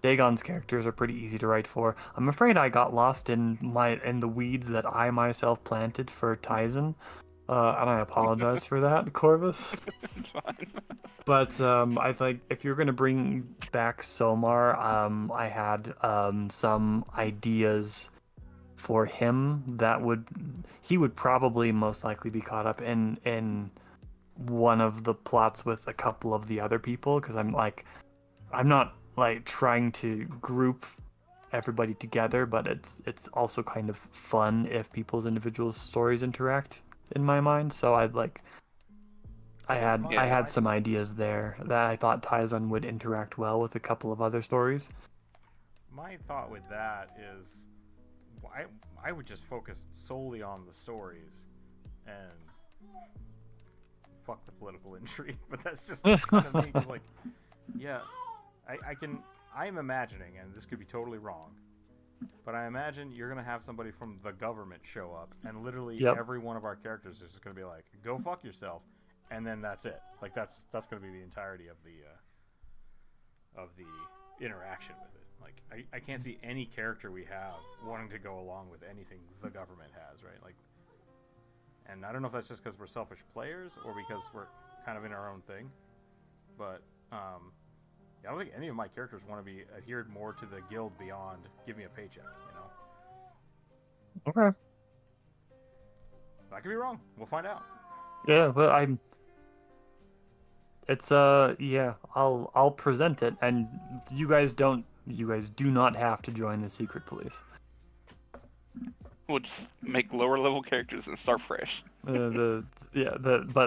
Dagon's characters are pretty easy to write for. I'm afraid I got lost in the weeds that I myself planted for Tyson, and I apologize for that, Corvus. It's fine. But I think if you're gonna bring back Somar, I had some ideas for him that he would probably most likely be caught up in one of the plots with a couple of the other people, because I'm not like trying to group everybody together, but it's also kind of fun if people's individual stories interact in my mind. So I had some ideas there that I thought Tyson would interact well with a couple of other stories. My thought with that is I would just focus solely on the stories and fuck the political intrigue, but that's just kind of me, 'cause like, yeah, I'm imagining, and this could be totally wrong, but I imagine you're going to have somebody from the government show up, and literally every one of our characters is just going to be like, go fuck yourself, and then that's it. Like, that's going to be the entirety of the interaction with it. Like I can't see any character we have wanting to go along with anything the government has, right? Like, and I don't know if that's just because we're selfish players or because we're kind of in our own thing, but I don't think any of my characters want to be adhered more to the guild beyond give me a paycheck, you know? Okay. I could be wrong. We'll find out. Yeah, but it's yeah, I'll present it, and you guys do not have to join the secret police. We'll just make lower level characters and start fresh. But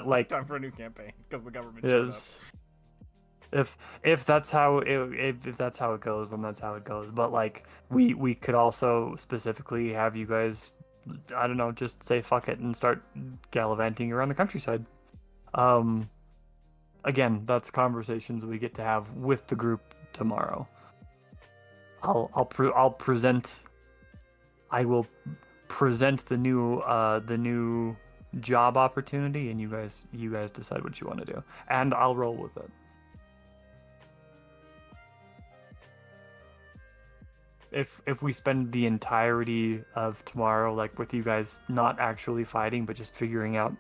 like Time for a new campaign because the government showed up. If that's how if that's how it goes, then that's how it goes. But like we could also specifically have you guys, I don't know, just say fuck it and start gallivanting around the countryside. Again, that's conversations we get to have with the group tomorrow. I'll present. I will present the new job opportunity, and you guys decide what you want to do, and I'll roll with it. If we spend the entirety of tomorrow, like, with you guys not actually fighting, but just figuring out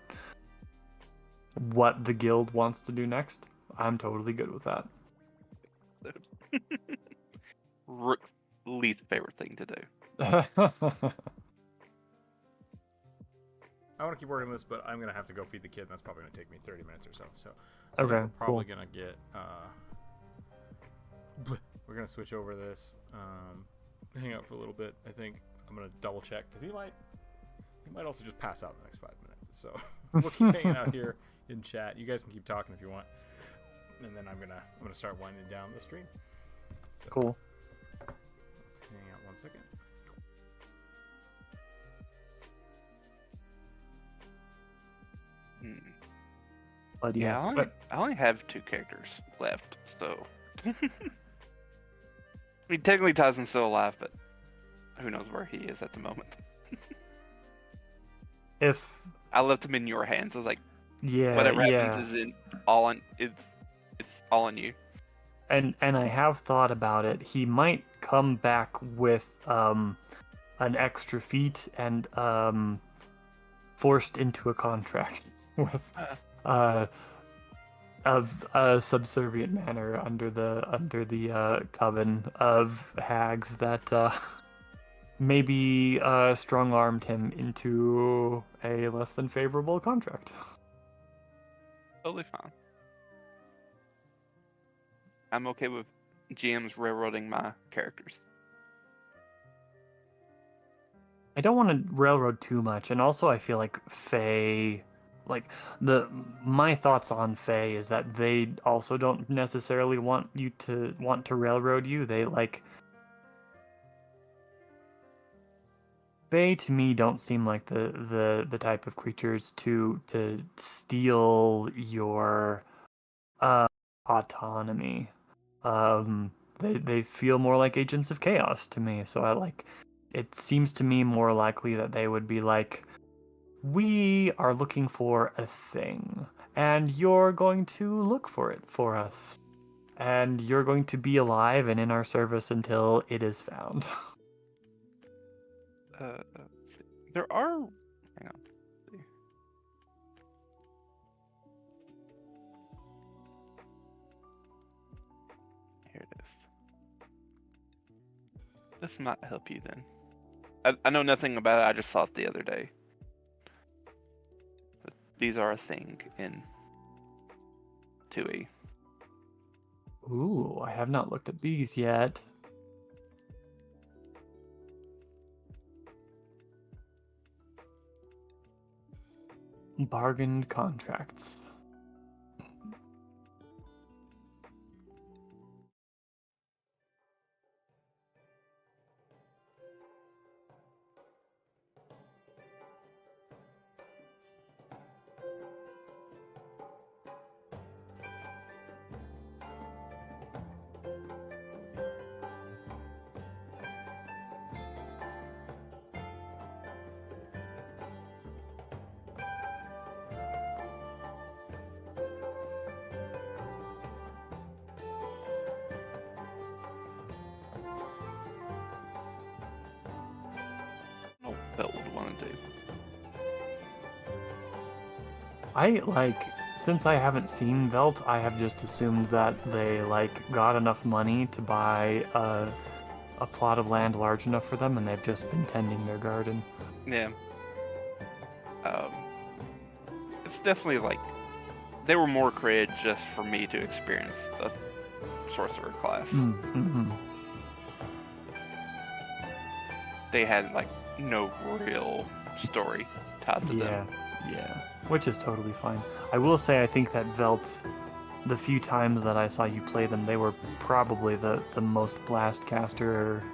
what the guild wants to do next, I'm totally good with that. Rook's least favorite thing to do. I want to keep working on this, but I'm gonna have to go feed the kid, and that's probably gonna take me 30 minutes or so. So Okay, we're probably cool. gonna get we're gonna switch over this, hang out for a little bit. I think I'm gonna double check because he might also just pass out in the next 5 minutes. So we'll keep hanging out here in chat. You guys can keep talking if you want, and then I'm gonna start winding down the stream. So, Cool. hang out 1 second. But Yeah, yeah, I only have 2 characters left, so. I mean, technically Tyson's still alive, but who knows where he is at the moment. if I left him in your hands. I was like, yeah, whatever yeah. happens is all on you. And I have thought about it. He might come back with an extra feat and forced into a contract with of a subservient manner under the coven of hags that maybe strong-armed him into a less than favorable contract. Totally fine. I'm okay with GMs railroading my characters. I don't want to railroad too much, and also I feel like Faye, like my thoughts on Faye is that they also don't necessarily want to railroad you. They to me don't seem like the type of creatures to steal your autonomy. They feel more like agents of chaos to me. So it seems to me more likely that they would be like, we are looking for a thing, and you're going to look for it for us, and you're going to be alive and in our service until it is found. Let's see. There are. Hang on. Let's see. Here it is. This might help you then. I know nothing about it. I just saw it the other day. But these are a thing in 2E. Ooh, I have not looked at these yet. Bargained contracts. want to do. Since I haven't seen Velt, I have just assumed that they got enough money to buy a plot of land large enough for them, and they've just been tending their garden. Yeah. It's definitely they were more created just for me to experience the sorcerer class. Mm-hmm. They had no real story tied to them. Yeah, which is totally fine. I will say I think that Velt, the few times that I saw you play them, they were probably the most blast caster.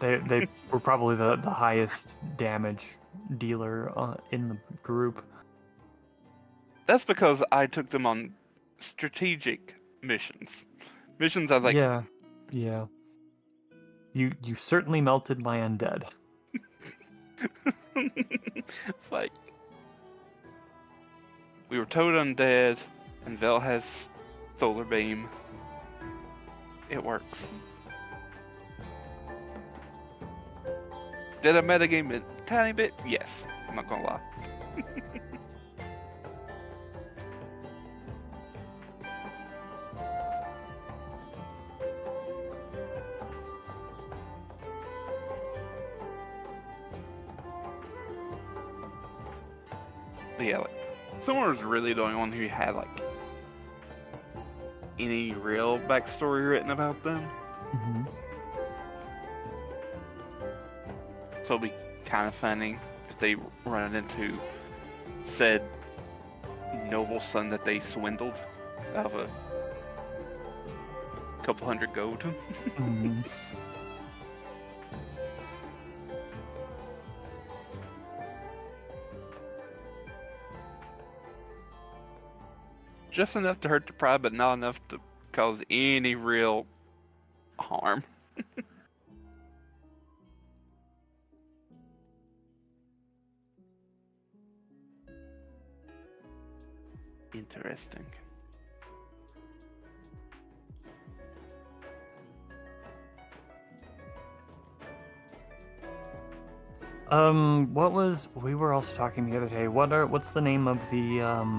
They were probably the highest damage dealer in the group. That's because I took them on strategic missions. Missions I was Yeah. You certainly melted my undead. It's we were toad undead, and Vel has solar beam. It works. Did I metagame a tiny bit? Yes. I'm not gonna lie. But yeah, Summer was really the only one who had any real backstory written about them. Mm-hmm. So it'll be kind of funny if they run into said noble son that they swindled out of a couple hundred gold. Mm-hmm. Just enough to hurt the pride, but not enough to cause any real harm. Interesting. We were also talking the other day. What's the name of the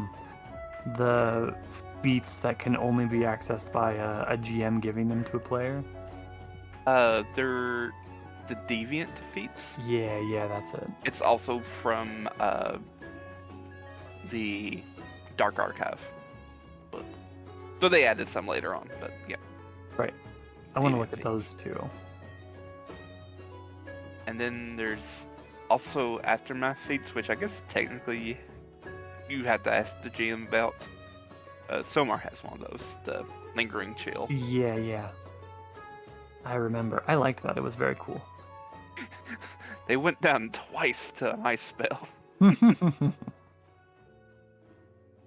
feats that can only be accessed by a GM giving them to a player? They're the deviant feats. Yeah, that's it. It's also from the Dark Archive book. So they added some later on, but yeah. Right. I want to Deviant look at those too. And then there's also Aftermath feats, which I guess technically you have to ask the GM about. Somar has one of those, the Lingering Chill. Yeah. I remember. I liked that. It was very cool. They went down twice to an ice spell.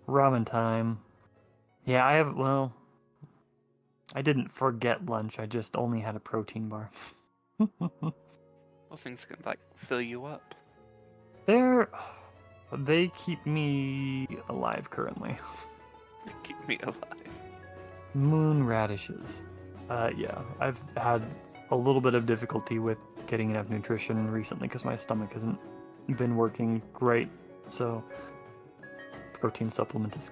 Ramen time. Yeah, I didn't forget lunch. I just only had a protein bar. Those things can fill you up. They keep me alive currently. They keep me alive. Moon radishes. Yeah, I've had a little bit of difficulty with getting enough nutrition recently because my stomach hasn't been working great. So protein supplement is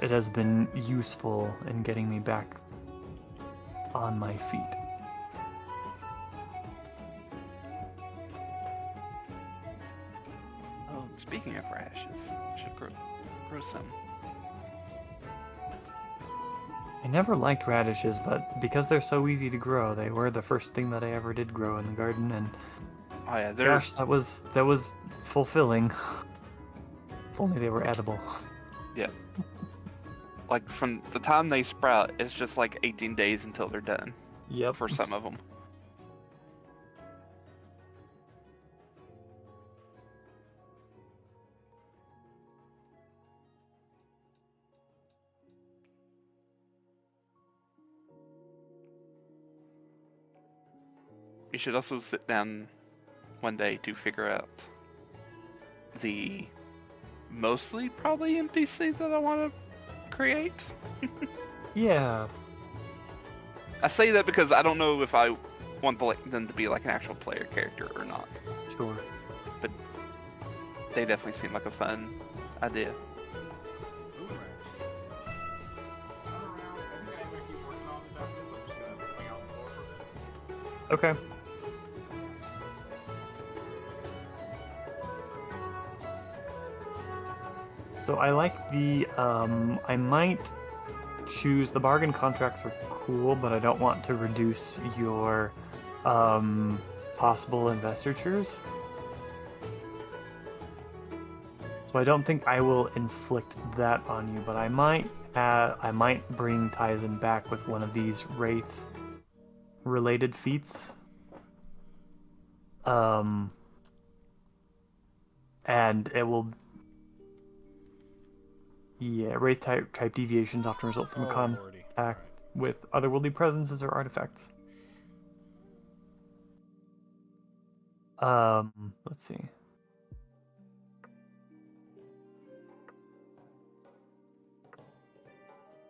it has been useful in getting me back on my feet. Oh, speaking of radishes, should grow some. I never liked radishes, but because they're so easy to grow, they were the first thing that I ever did grow in the garden, and Oh yeah, gosh, that was fulfilling. If only they were edible. Yeah. From the time they sprout, it's just 18 days until they're done. Yep. For some of them. You should also sit down one day to figure out the mostly probably NPC that I want to create. Yeah. I say that because I don't know if I want them to be an actual player character or not. Sure. they definitely seem like a fun idea. Ooh, right. I'm around. I think I'm gonna keep working on this after this. I'm just gonna hang out on the floor for a bit. Okay. So I like the, I might choose, the bargain contracts are cool, but I don't want to reduce your possible investitures. So I don't think I will inflict that on you, but I might bring Tyson back with one of these Wraith related feats. And it will, yeah, Wraith type deviations often result from Lordy. contact with otherworldly presences or artifacts. Let's see.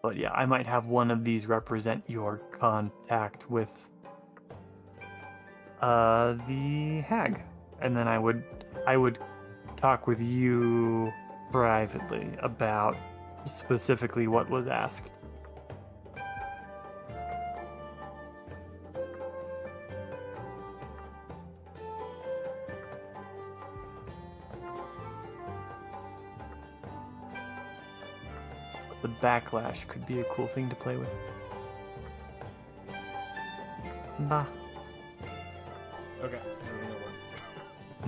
But yeah, I might have one of these represent your contact with the hag, and then I would talk with you privately about specifically what was asked. The backlash could be a cool thing to play with. Bah. Okay. This isn't gonna work.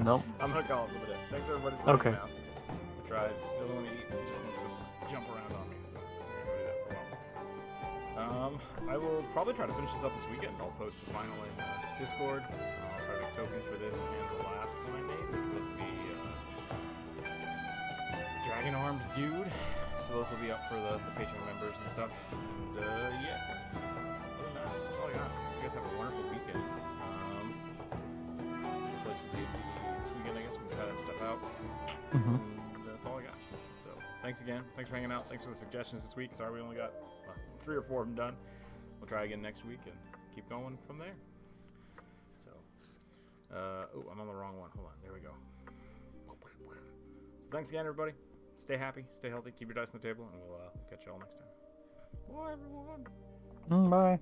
Nope. I'm gonna call it a bit. Thanks everybody for Okay. hanging out. I tried. He doesn't want to eat. He just wants to jump around on me, so we're gonna do that for a while. I will probably try to finish this up this weekend. I'll post the final in Discord. I'll try to make tokens for this and the last one I made, which was the dragon-armed dude. So those will be up for the Patreon members and stuff. And yeah. Other than that, that's all I got. You guys have a wonderful weekend. We'll play some D&D this weekend, I guess. We'll try that stuff out. Mm-hmm. And that's all I got. So thanks again. Thanks for hanging out. Thanks for the suggestions this week. Sorry we only got 3 or 4 of them done. We'll try again next week and keep going from there. So, oh, I'm on the wrong one. Hold on. There we go. So thanks again, everybody. Stay happy, stay healthy, keep your dice on the table, and we'll catch you all next time. Bye, everyone. Bye.